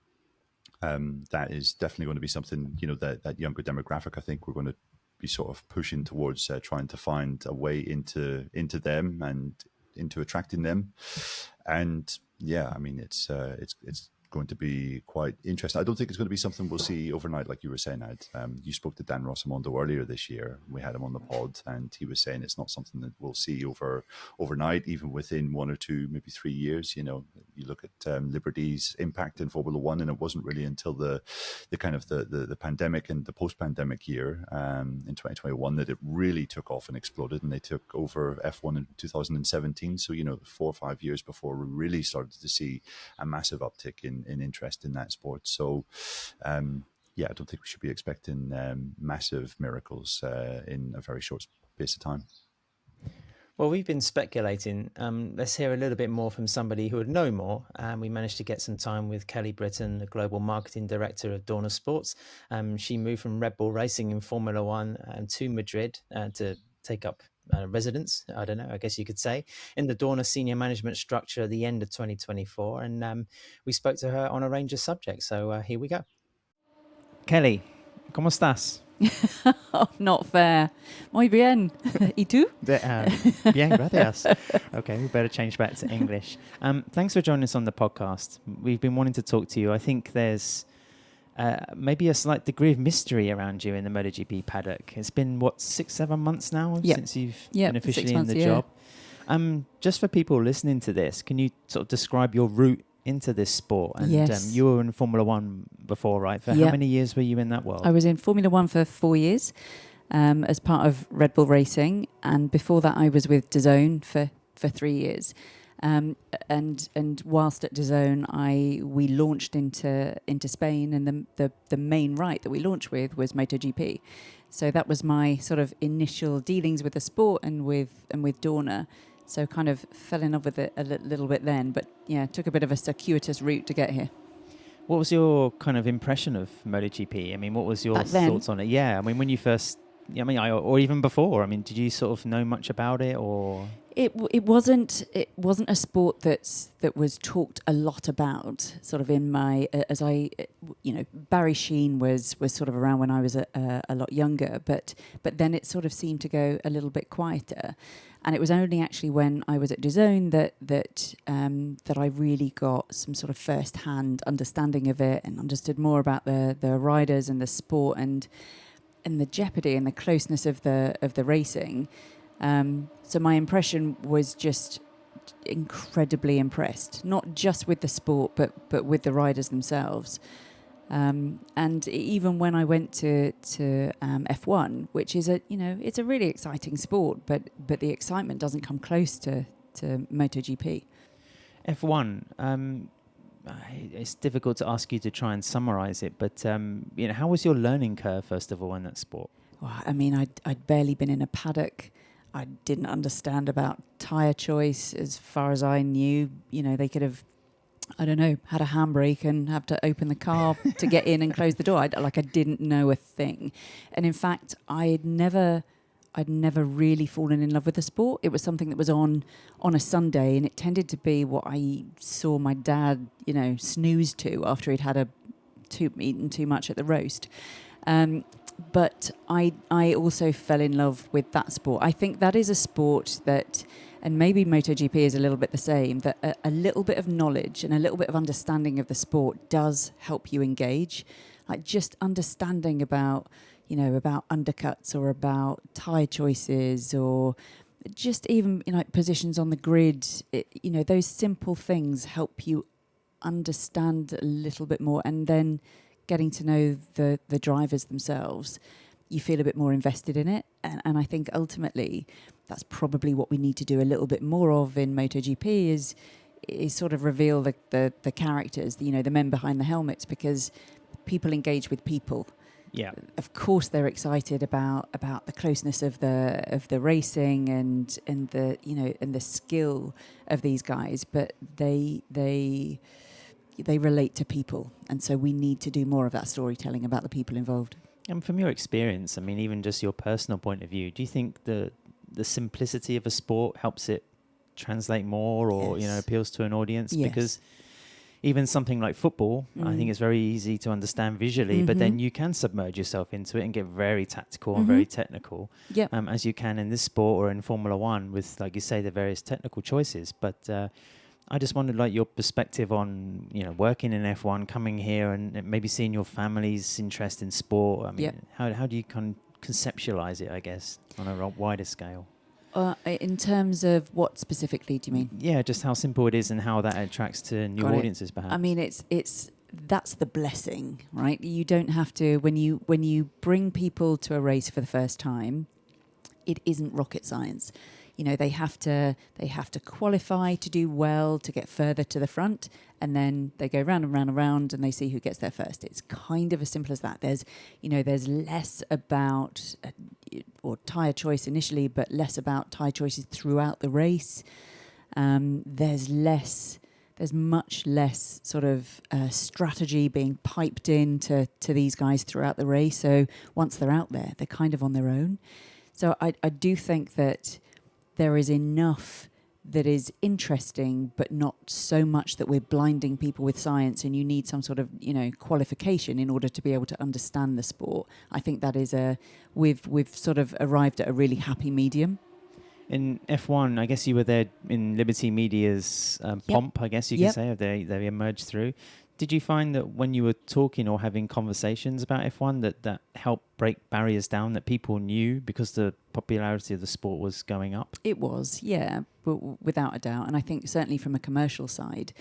that is definitely going to be something, that younger demographic, I think we're going to be sort of pushing towards trying to find a way into them and into attracting them. And yeah, I mean, it's going to be quite interesting. I don't think it's going to be something we'll see overnight, like you were saying, Ed. You spoke to Dan Rossamondo earlier this year. We had him on the pod, and he was saying it's not something that we'll see overnight, even within 1 or 2, maybe 3 years. You look at Liberty's impact in Formula One, and it wasn't really until the kind of the pandemic and the post-pandemic year in 2021 that it really took off and exploded, and they took over F1 in 2017. So 4 or 5 years before we really started to see a massive uptick in interest in that sport. So I don't think we should be expecting massive miracles in a very short space of time. Well, we've been speculating. Let's hear a little bit more from somebody who would know more. We managed to get some time with Kelly Brittain, the Global Marketing Director of Dorna Sports. She moved from Red Bull Racing in Formula One to Madrid to take up residence, I don't know, I guess you could say, in the Dorna senior management structure at the end of 2024. And we spoke to her on a range of subjects. So here we go. Kelly, ¿cómo estás? Oh, not fair. Muy bien. ¿Y tú? Bien, gracias. Okay, we better change back to English. Thanks for joining us on the podcast. We've been wanting to talk to you. I think there's maybe a slight degree of mystery around you in the MotoGP paddock. It's been, 6-7 months now since you've been officially in the job. Just for people listening to this, can you sort of describe your route into this sport? And you were in Formula One before, right? For how many years were you in that world? I was in Formula One for 4 years as part of Red Bull Racing. And before that, I was with DAZN for 3 years. And whilst at DAZN, we launched into Spain, and the main right that we launched with was MotoGP. So that was my sort of initial dealings with the sport and with Dorna. So kind of fell in love with it a little bit then, but took a bit of a circuitous route to get here. What was your kind of impression of MotoGP? I mean, what was your thoughts on it? Yeah, I mean, when you first, or even before, I mean, did you sort of know much about it, or? It wasn't a sport that was talked a lot about. Sort of in my Barry Sheen was sort of around when I was a lot younger, but then it sort of seemed to go a little bit quieter, and it was only actually when I was at DAZN that I really got some sort of first-hand understanding of it and understood more about the riders and the sport and the jeopardy and the closeness of the racing. So my impression was just incredibly impressed, not just with the sport, but with the riders themselves. And even when I went to F1, which is it's a really exciting sport, but the excitement doesn't come close to MotoGP. F1. It's difficult to ask you to try and summarize it, but how was your learning curve first of all in that sport? Well, I mean, I'd barely been in a paddock. I didn't understand about tyre choice as far as I knew. They could have, I don't know, had a handbrake and have to open the car to get in and close the door. I didn't know a thing. And in fact, I'd never really fallen in love with the sport. It was something that was on a Sunday, and it tended to be what I saw my dad, snooze to after he'd had eaten too much at the roast. But I also fell in love with that sport. I think that is a sport that, and maybe MotoGP is a little bit the same, that a little bit of knowledge and a little bit of understanding of the sport does help you engage. Like just understanding about undercuts or about tyre choices or just even positions on the grid. Those simple things help you understand a little bit more, and then getting to know the drivers themselves, you feel a bit more invested in it. And I think ultimately that's probably what we need to do a little bit more of in MotoGP is sort of reveal the characters, the men behind the helmets, because people engage with people. Yeah. Of course they're excited about the closeness of the racing and the skill of these guys, but they relate to people, and so we need to do more of that storytelling about the people involved. And from your experience, I mean, even just your personal point of view, do you think the simplicity of a sport helps it translate more, or Yes. appeals to an audience? Yes. Because even something like football, I think it's very easy to understand visually, but then you can submerge yourself into it and get very tactical and very technical, as you can in this sport or in Formula One with, like you say, the various technical choices. But I just wondered, your perspective on, working in F1, coming here and maybe seeing your family's interest in sport. I mean, how do you conceptualize it, I guess, on a wider scale? In terms of what specifically do you mean? Yeah, just how simple it is and how that attracts to new audiences, perhaps. I mean, that's the blessing, right? You don't have to, when you bring people to a race for the first time, it isn't rocket science. They have to qualify to do well to get further to the front, and then they go round and round and round, and they see who gets there first. It's kind of as simple as that. There's less about or tyre choice initially, but less about tyre choices throughout the race. There's much less sort of strategy being piped into these guys throughout the race. So once they're out there, they're kind of on their own. So I do think that there is enough that is interesting, but not so much that we're blinding people with science and you need some sort of, qualification in order to be able to understand the sport. I think that is we've sort of arrived at a really happy medium. In F1, I guess you were there in Liberty Media's pomp, I guess you could say, they emerged through. Did you find that when you were talking or having conversations about F1 that helped break barriers down, that people knew because the popularity of the sport was going up? It was, yeah, but without a doubt. And I think certainly from a commercial side,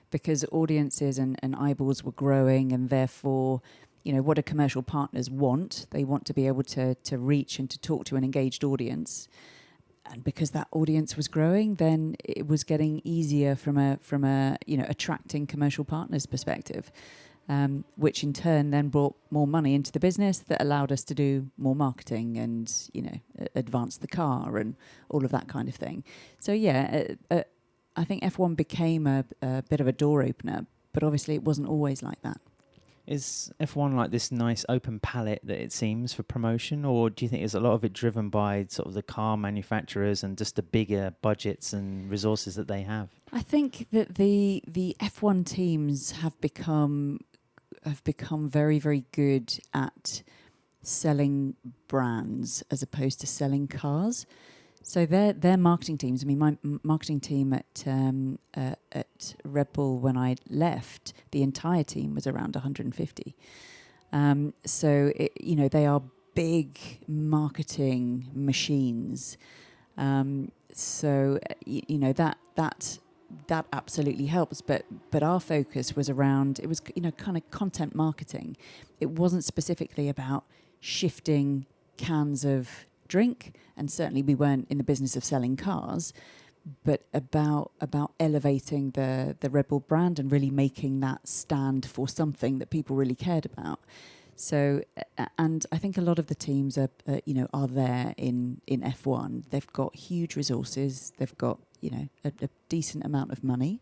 because audiences and eyeballs were growing, and therefore, what do commercial partners want? They want to be able to reach and to talk to an engaged audience. And because that audience was growing, then it was getting easier from a attracting commercial partners perspective, which in turn then brought more money into the business that allowed us to do more marketing and advance the car and all of that kind of thing. So I think F1 became a bit of a door opener, but obviously it wasn't always like that. Is F1 like this nice open palette that it seems for promotion, or do you think is a lot of it driven by sort of the car manufacturers and just the bigger budgets and resources that they have? I think that the F1 teams have become very, very good at selling brands as opposed to selling cars. So their marketing teams. I mean, my marketing team at Red Bull when I left, the entire team was around 150. So they are big marketing machines. So that absolutely helps. But our focus was around, it was kind of content marketing. It wasn't specifically about shifting cans of drink, and certainly we weren't in the business of selling cars, but about elevating the Red Bull brand and really making that stand for something that people really cared about. So, and I think a lot of the teams are there in F1. They've got huge resources. They've got a decent amount of money,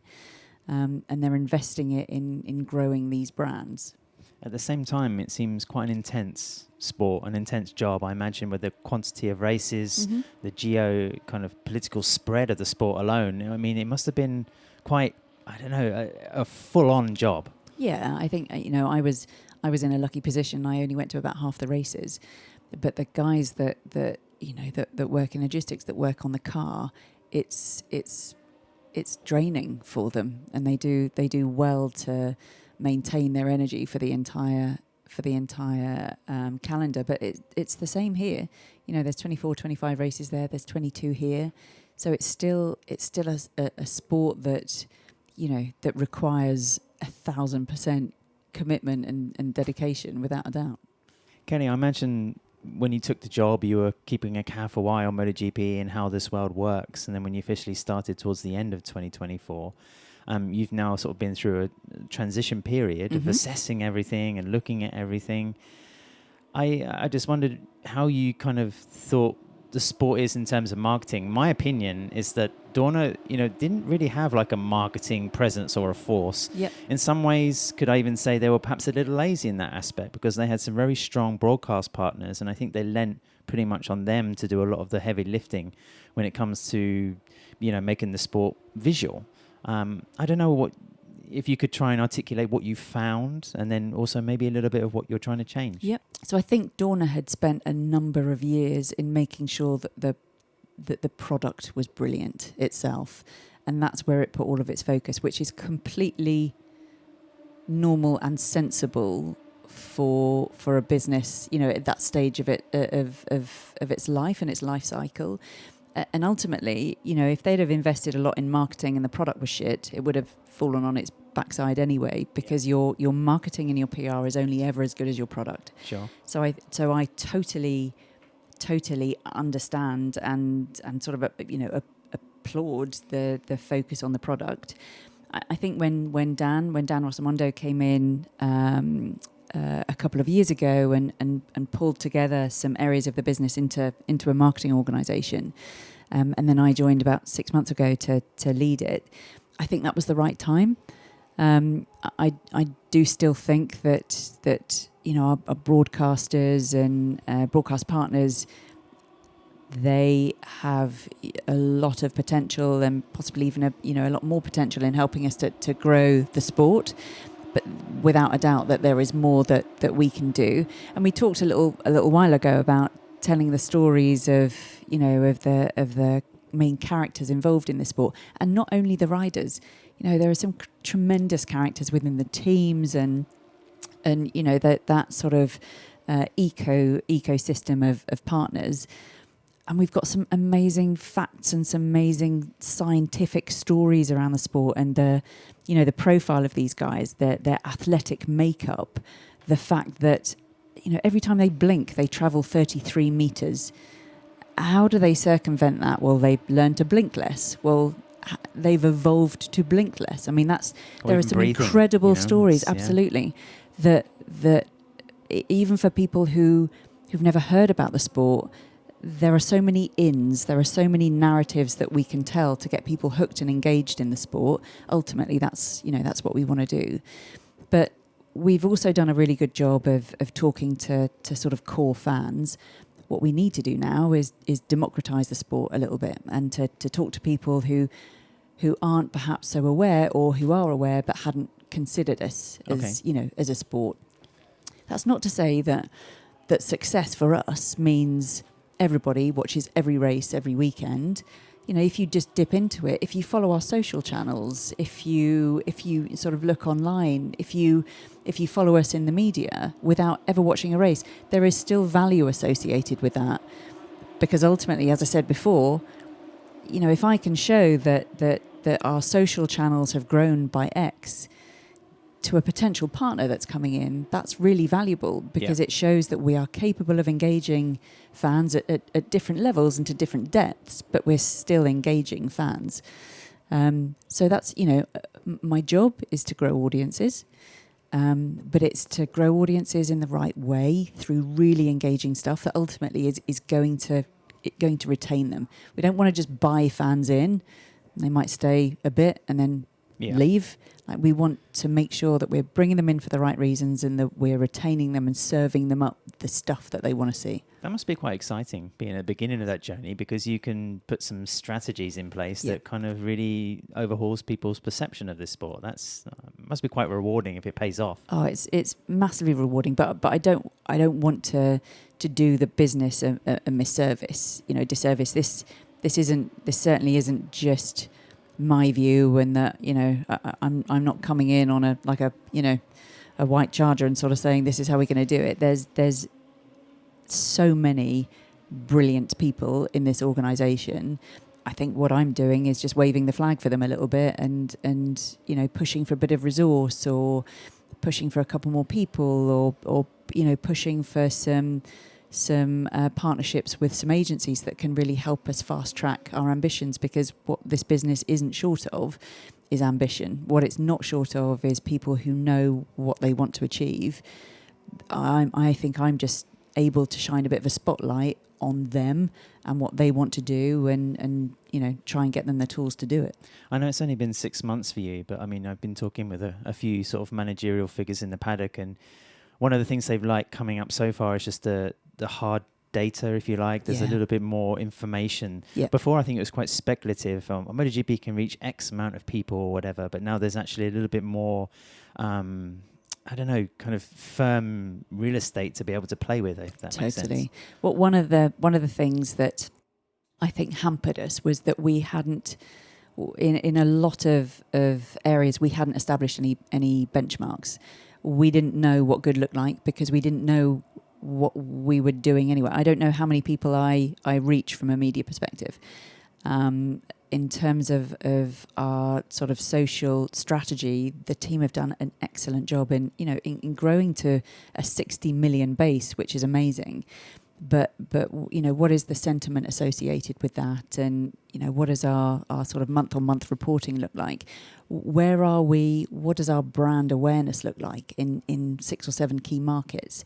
and they're investing it in growing these brands. At the same time, it seems quite an intense sport, an intense job, I imagine, with the quantity of races, the geo kind of political spread of the sport alone. I mean, it must have been quite, I don't know, a full-on job. Yeah, I think, I was in a lucky position. I only went to about half the races, but the guys that work in logistics, that work on the car, it's draining for them, and they do well to maintain their energy for the entire calendar. But it's the same here. There's 24, 25 races there. There's 22 here. So it's still a sport that that requires 1,000% commitment and dedication, without a doubt. Kelly, I imagine when you took the job, you were keeping a careful eye on MotoGP and how this world works. And then when you officially started towards the end of 2024, you've now sort of been through a transition period of assessing everything and looking at everything. I just wondered how you kind of thought the sport is in terms of marketing. My opinion is that Dorna, didn't really have like a marketing presence or a force. Yep. In some ways, could I even say they were perhaps a little lazy in that aspect, because they had some very strong broadcast partners, and I think they lent pretty much on them to do a lot of the heavy lifting when it comes to, making the sport visual. I don't know if you could try and articulate what you found, and then also maybe a little bit of what you're trying to change. Yep. So I think Dorna had spent a number of years in making sure that the product was brilliant itself, and that's where it put all of its focus, which is completely normal and sensible for a business, at that stage of it of its life and its life cycle. And ultimately, if they'd have invested a lot in marketing and the product was shit, it would have fallen on its backside anyway, because your marketing and your PR is only ever as good as your product. Sure. So I totally understand and sort of applaud the focus on the product. I think when Dan Rossamondo came in a couple of years ago and pulled together some areas of the business into a marketing organisation, and then I joined about 6 months ago to lead it. I think that was the right time. I do still think that our broadcasters and broadcast partners, they have a lot of potential, and possibly even a lot more potential in helping us to grow the sport. But without a doubt that there is more that we can do. And we talked a little while ago about telling the stories of the main characters involved in this sport, and not only the riders. There are some tremendous characters within the teams, and that sort of ecosystem of partners. And we've got some amazing facts and some amazing scientific stories around the sport, and the profile of these guys, their athletic makeup, the fact that every time they blink, they travel 33 meters. How do they circumvent that? Well, they learn to blink less. Well, they've evolved to blink less. I mean, there are some breathing, incredible stories, absolutely, that even for people who've never heard about the sport, there are so many there are so many narratives that we can tell to get people hooked and engaged in the sport. Ultimately, that's what we want to do. But we've also done a really good job of talking to sort of core fans. What we need to do now is democratise the sport a little bit, and to talk to people who aren't perhaps so aware, or who are aware but hadn't considered us as as a sport. That's not to say that success for us means everybody watches every race every weekend. If you just dip into it, if you follow our social channels, if you sort of look online, if you follow us in the media without ever watching a race, there is still value associated with that. Because ultimately, as I said before, if I can show that our social channels have grown by X to a potential partner that's coming in, that's really valuable, because it shows that we are capable of engaging fans at different levels and to different depths, but we're still engaging fans. So that's, my job is to grow audiences, but it's to grow audiences in the right way through really engaging stuff that ultimately is going to retain them. We don't want to just buy fans in. They might stay a bit and then leave. We want to make sure that we're bringing them in for the right reasons, and that we're retaining them and serving them up the stuff that they want to see. That must be quite exciting, being at the beginning of that journey, because you can put some strategies in place that kind of really overhauls people's perception of this sport. That's must be quite rewarding if it pays off. Oh, it's massively rewarding, but I don't want to do the business a misservice, disservice. This certainly isn't just my view, and that I'm not coming in on a white charger and sort of saying this is how we're going to do it. There's so many brilliant people in this organisation. I think what I'm doing is just waving the flag for them a little bit, and pushing for a bit of resource, or pushing for a couple more people, or pushing for some partnerships with some agencies that can really help us fast track our ambitions, because what this business isn't short of is ambition. What it's not short of is people who know what they want to achieve. I think I'm just able to shine a bit of a spotlight on them and what they want to do, and try and get them the tools to do it. I know it's only been 6 months for you, but I mean, I've been talking with a few sort of managerial figures in the paddock, and one of the things they've liked coming up so far is just the hard data, if you like. There's a little bit more information. Before, I think it was quite speculative. MotoGP can reach X amount of people or whatever, but now there's actually a little bit more, kind of firm real estate to be able to play with, if that makes sense. Well, one of the things that I think hampered us was that we hadn't, in a lot of areas, we hadn't established any benchmarks. We didn't know what good looked like, because we didn't know what we were doing anyway. I don't know how many people I reach from a media perspective. In terms of our sort of social strategy, the team have done an excellent job in growing to a 60 million base, which is amazing. But what is the sentiment associated with that? And what does our sort of month-on-month reporting look like? Where are we? What does our brand awareness look like in 6 or 7 key markets?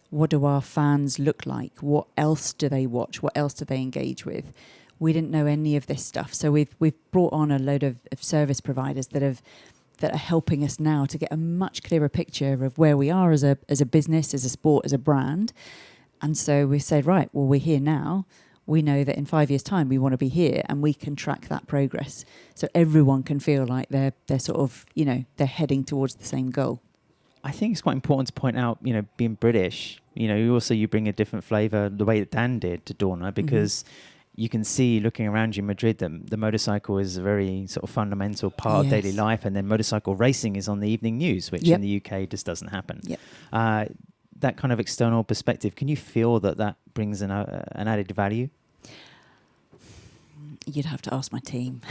What do our fans look like? What else do they watch? What else do they engage with? We didn't know any of this stuff. So we've brought on a load of service providers that are helping us now to get a much clearer picture of where we are as a business, as a sport, as a brand. And so we said, right, well, we're here now. We know that in 5 years' time we want to be here, and we can track that progress. So everyone can feel like they're sort of, they're heading towards the same goal. I think it's quite important to point out, being British, you bring a different flavour the way that Dan did to Dorna, because you can see, looking around you in Madrid, that the motorcycle is a very sort of fundamental part of daily life, and then motorcycle racing is on the evening news, which in the UK just doesn't happen. That kind of external perspective, can you feel that brings an added value? You'd have to ask my team.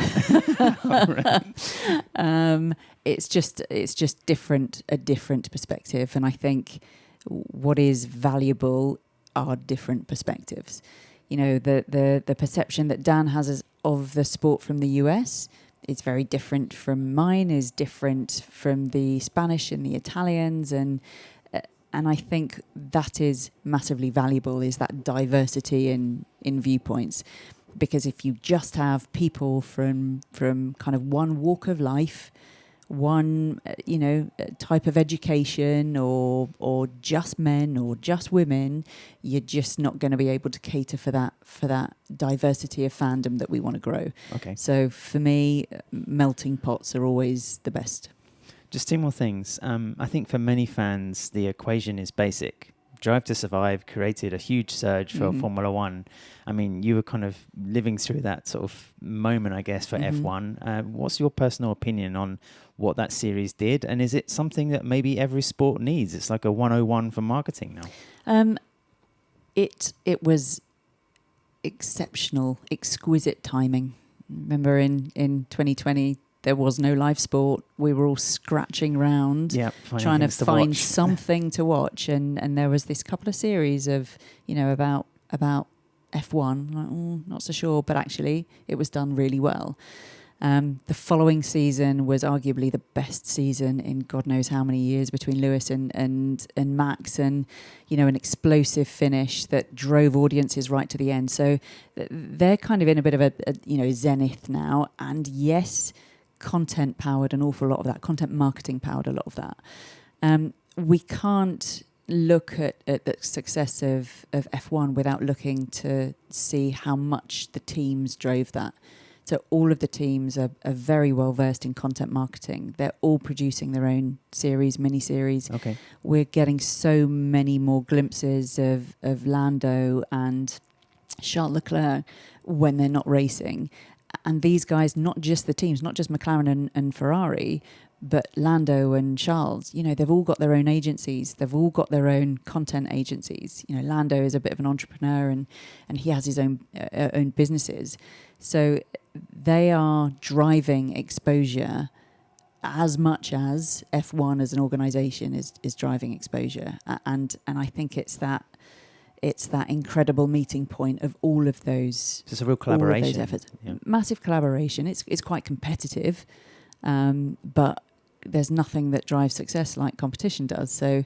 It's just different, a different perspective, and I think what is valuable are different perspectives. The perception that Dan has of the sport from the US is very different from mine, is different from the Spanish and the Italians, and I think that is massively valuable, is that diversity in viewpoints. Because if you just have people from kind of one walk of life, type of education or just men or just women, you're just not going to be able to cater for that diversity of fandom that we want to grow. Okay. So for me, melting pots are always the best. Just two more things. I think for many fans, the equation is basic. Drive to Survive created a huge surge for Formula One. I mean, you were kind of living through that sort of moment, I guess, for F1. What's your personal opinion on what that series did? And is it something that maybe every sport needs? It's like a 101 for marketing now. It was exceptional, exquisite timing. Remember in 2020, there was no live sport. We were all scratching around, trying to find something to watch. And there was this couple of series of, about F1. Like, not so sure, but actually it was done really well. The following season was arguably the best season in God knows how many years between Lewis and Max, and an explosive finish that drove audiences right to the end. So they're kind of in a bit of a zenith now. And yes, content powered an awful lot of that. Content marketing powered a lot of that. We can't look at the success of F1 without looking to see how much the teams drove that. So all of the teams are very well versed in content marketing. They're all producing their own series, mini-series. Okay. We're getting so many more glimpses of Lando and Charles Leclerc when they're not racing. And these guys, not just the teams, not just McLaren and Ferrari, but Lando and Charles, they've all got their own agencies. They've all got their own content agencies. Lando is a bit of an entrepreneur and he has his own businesses. So they are driving exposure as much as F1 as an organisation is driving exposure. And I think it's that incredible meeting point of all of those. It's a real collaboration. All of those efforts. Yeah. Massive collaboration. It's quite competitive, but there's nothing that drives success like competition does. So,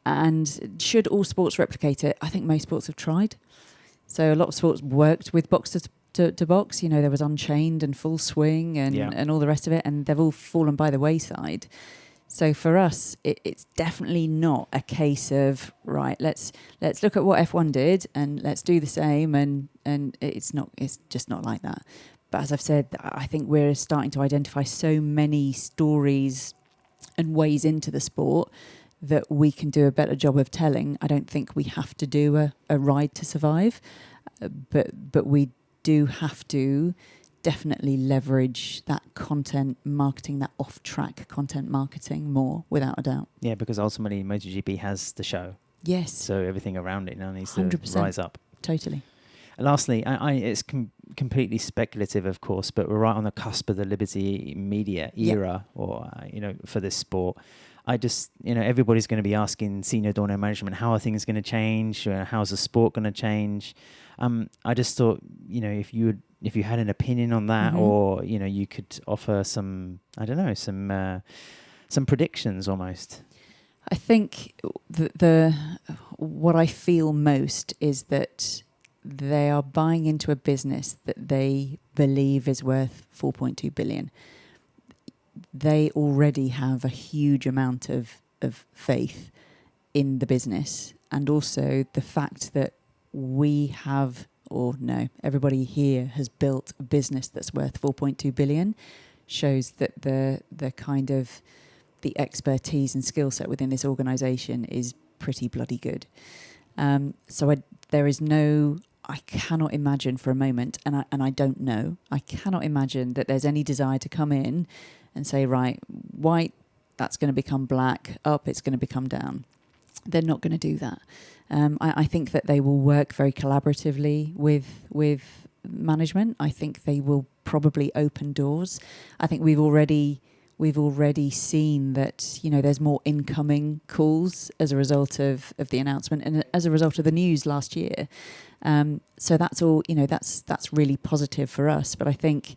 and should all sports replicate it? I think most sports have tried. So a lot of sports worked with box to box. There was Unchained and Full Swing and all the rest of it, and they've all fallen by the wayside. So for us, it's definitely not a case of, right, let's look at what F1 did and let's do the same, and it's just not like that. But as I've said, I think we're starting to identify so many stories and ways into the sport that we can do a better job of telling. I don't think we have to do a ride to survive, but we do have to definitely leverage that content marketing, that off-track content marketing more, without a doubt. Yeah, because ultimately MotoGP has the show. Yes. So everything around it now needs 100%. to rise up. Totally. And lastly, it's completely speculative, of course, but we're right on the cusp of the Liberty Media era, or for this sport. I just, everybody's going to be asking senior Dorna management, how are things going to change? How's the sport going to change? I just thought, if you had an opinion on that, or you could offer some predictions almost. I think what I feel most is that they are buying into a business that they believe is worth 4.2 billion. They already have a huge amount of faith in the business, and also the fact that everybody here has built a business that's worth 4.2 billion shows that the kind of the expertise and skill set within this organisation is pretty bloody good. I cannot imagine for a moment, and I don't know, I cannot imagine that there's any desire to come in and say, right, white, that's going to become black, up, it's going to become down. They're not going to do that. I think that they will work very collaboratively with management. I think they will probably open doors. I think we've already seen that there's more incoming calls as a result of the announcement and as a result of the news last year. So that's all. That's really positive for us. But I think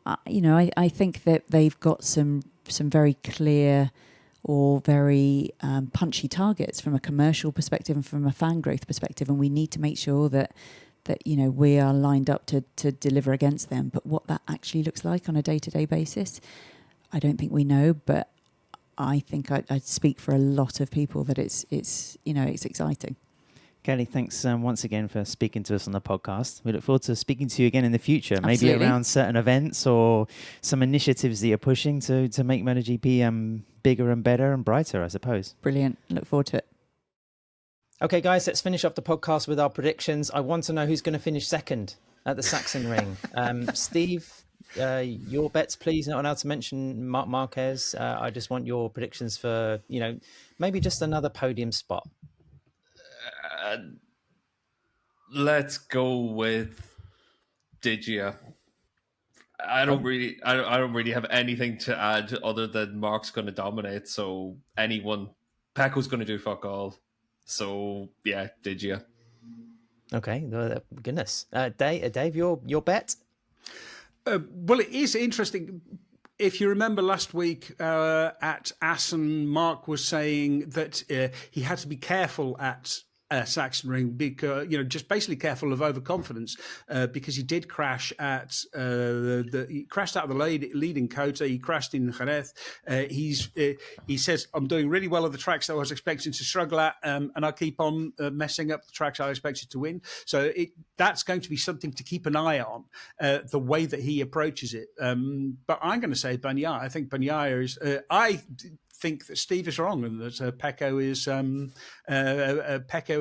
I think that they've got some very clear or very punchy targets from a commercial perspective and from a fan growth perspective, and we need to make sure that we are lined up to deliver against them. But what that actually looks like on a day-to-day basis, I don't think we know, but I think I'd speak for a lot of people that it's exciting. Kelly, thanks once again for speaking to us on the podcast. We look forward to speaking to you again in the future, Absolutely. maybe around certain events or some initiatives that you're pushing to make MotoGP bigger and better and brighter, I suppose. Brilliant. Look forward to it. Okay, guys, let's finish off the podcast with our predictions. I want to know who's going to finish second at the Sachsenring. Steve, your bets, please. Not allowed to mention Marc Marquez. I just want your predictions for, maybe just another podium spot. Let's go with Digia. I don't really have anything to add other than Mark's going to dominate. So Pecco's going to do fuck all. So yeah, Digia. Okay, goodness. Dave, your bet? Well, it is interesting. If you remember last week at Assen, Mark was saying that he had to be careful at Sachsenring, because just basically careful of overconfidence, because he did crash at he crashed out of the leading Cota. He crashed in Jerez. He says, "I'm doing really well at the tracks that I was expecting to struggle at, and I keep on messing up the tracks I expected to win." So that's going to be something to keep an eye on, the way that he approaches it. But I'm going to say Bagnaia. I think Bagnaia is. I think that Steve is wrong and that Pecco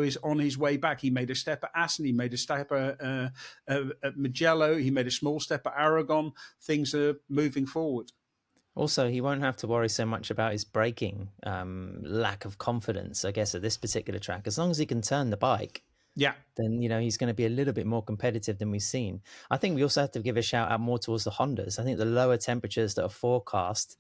is on his way back. He made a step at Assen, he made a step at Mugello, he made a small step at Aragon. Things are moving forward. Also, he won't have to worry so much about his braking lack of confidence, I guess, at this particular track. As long as he can turn the bike, then he's going to be a little bit more competitive than we've seen. I think we also have to give a shout out more towards the Hondas. I think the lower temperatures that are forecast,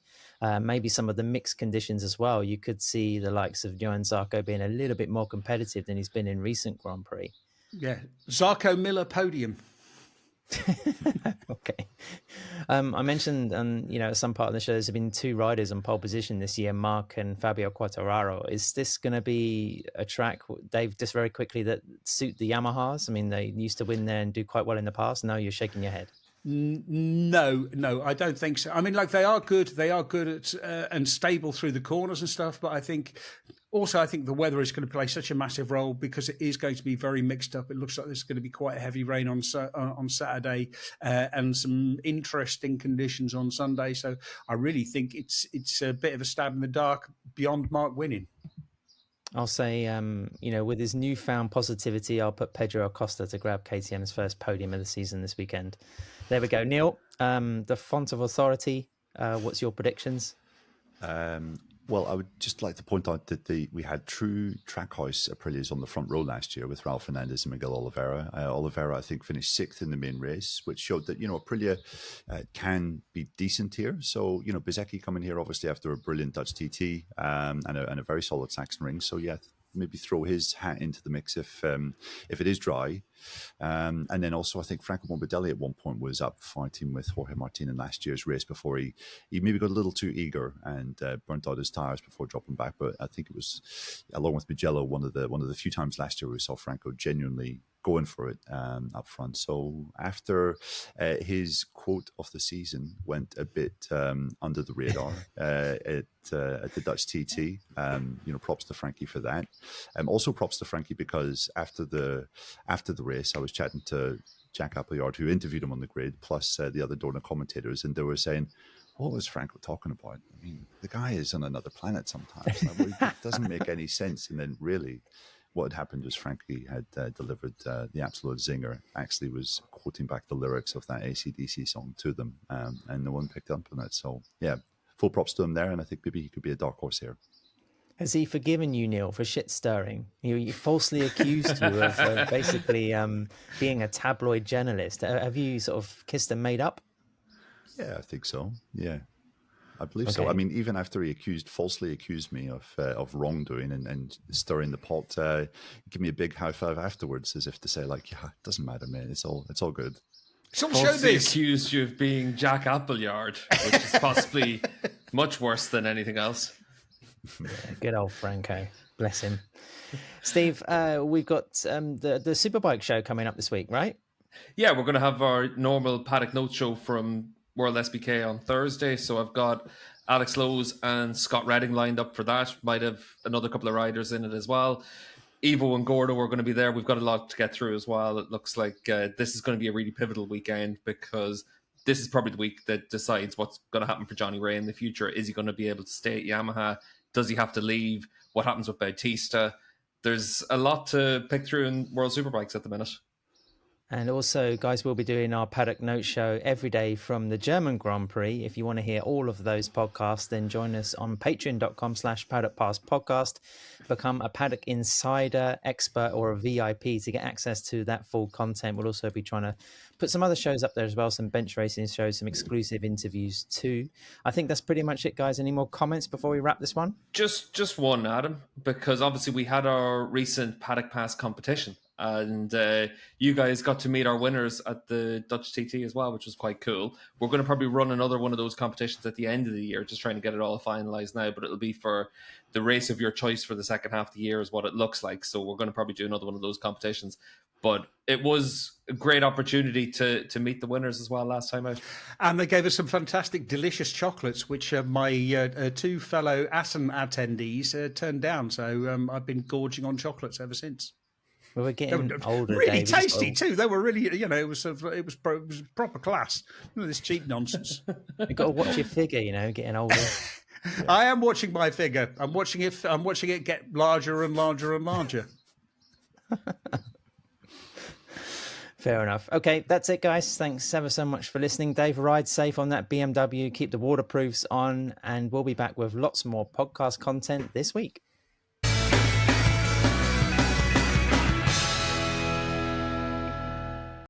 maybe some of the mixed conditions as well, you could see the likes of Johan Zarco being a little bit more competitive than he's been in recent Grand Prix. Yeah, Zarco Miller podium. Okay. I mentioned at some part of the show there's been two riders on pole position this year, Marc and Fabio Quartararo. Is this going to be a track, Dave, just very quickly, that suit the Yamahas? I mean, they used to win there and do quite well in the past. Now you're shaking your head. No, I don't think so. I mean, like, they are good at and stable through the corners and stuff, but I think the weather is going to play such a massive role, because it is going to be very mixed up. It looks like there's going to be quite a heavy rain on Saturday and some interesting conditions on Sunday. So I really think it's a bit of a stab in the dark beyond Mark winning. I'll say, with his newfound positivity, I'll put Pedro Acosta to grab KTM's first podium of the season this weekend. There we go. Neil, the font of authority, what's your predictions? Well, I would just like to point out that we had true Trackhouse Aprilias on the front row last year with Raul Fernandez and Miguel Oliveira. Oliveira, I think, finished 6th in the main race, which showed that, Aprilia can be decent here. So, Bezecchi coming here, obviously, after a brilliant Dutch TT and a very solid Sachsenring. So, yeah, maybe throw his hat into the mix if it is dry. And then also, I think Franco Morbidelli at one point was up fighting with Jorge Martin in last year's race before he maybe got a little too eager and burnt out his tires before dropping back. But I think it was, along with Mugello, one of the few times last year we saw Franco genuinely going for it up front. So after his quote of the season went a bit under the radar at the Dutch TT, props to Frankie for that. Also props to Frankie because after the race, I was chatting to Jack Appleyard, who interviewed him on the grid, plus the other Dorna commentators, and they were saying, what was Franco talking about? I mean, the guy is on another planet sometimes. It doesn't make any sense. And then really what had happened was Frankie had delivered the absolute zinger, actually was quoting back the lyrics of that AC/DC song to them, and no one picked up on it. So, yeah, full props to him there, and I think maybe he could be a dark horse here. Has he forgiven you, Neil, for shit stirring? He falsely accused you of basically being a tabloid journalist. Have you sort of kissed and made up? Yeah, I think so. Yeah, I believe Okay. so. I mean, even after he falsely accused me of wrongdoing and stirring the pot, give me a big high five afterwards, as if to say, like, yeah, it doesn't matter, man. It's all good. Falsely accused you of being Jack Appleyard, which is possibly much worse than anything else. Yeah, good old Franco. Bless him. Steve, we've got the Superbike show coming up this week, right? Yeah, we're going to have our normal Paddock Note show from World SBK on Thursday. So I've got Alex Lowe's and Scott Redding lined up for that. Might have another couple of riders in it as well. Evo and Gordo are going to be there. We've got a lot to get through as well. It looks like this is going to be a really pivotal weekend, because this is probably the week that decides what's going to happen for Johnny Ray in the future. Is he going to be able to stay at Yamaha? Does he have to leave? What happens with Bautista? There's a lot to pick through in World Superbikes at the minute. And also, guys, we'll be doing our Paddock Note show every day from the German Grand Prix. If you want to hear all of those podcasts, then join us on patreon.com/Paddock Pass podcast. Become a Paddock Insider, expert, or a VIP to get access to that full content. We'll also be trying to put some other shows up there as well, some bench racing shows, some exclusive interviews too. I think that's pretty much it, guys. Any more comments before we wrap this one? Just one, Adam, because obviously we had our recent Paddock Pass competition. And you guys got to meet our winners at the Dutch TT as well, which was quite cool. We're going to probably run another one of those competitions at the end of the year, just trying to get it all finalized now, but it'll be for the race of your choice for the second half of the year is what it looks like. So we're going to probably do another one of those competitions. But it was a great opportunity to meet the winners as well last time out. And they gave us some fantastic, delicious chocolates, which my two fellow Assen attendees turned down. So I've been gorging on chocolates ever since. Well, we're getting older. Really David, tasty too. They were really, it was proper class. This cheap nonsense. You've got to watch your figure, getting older. I am watching my figure. I'm watching it get larger and larger and larger. Fair enough. Okay, that's it, guys. Thanks ever so much for listening. Dave, ride safe on that BMW. Keep the waterproofs on, and we'll be back with lots more podcast content this week.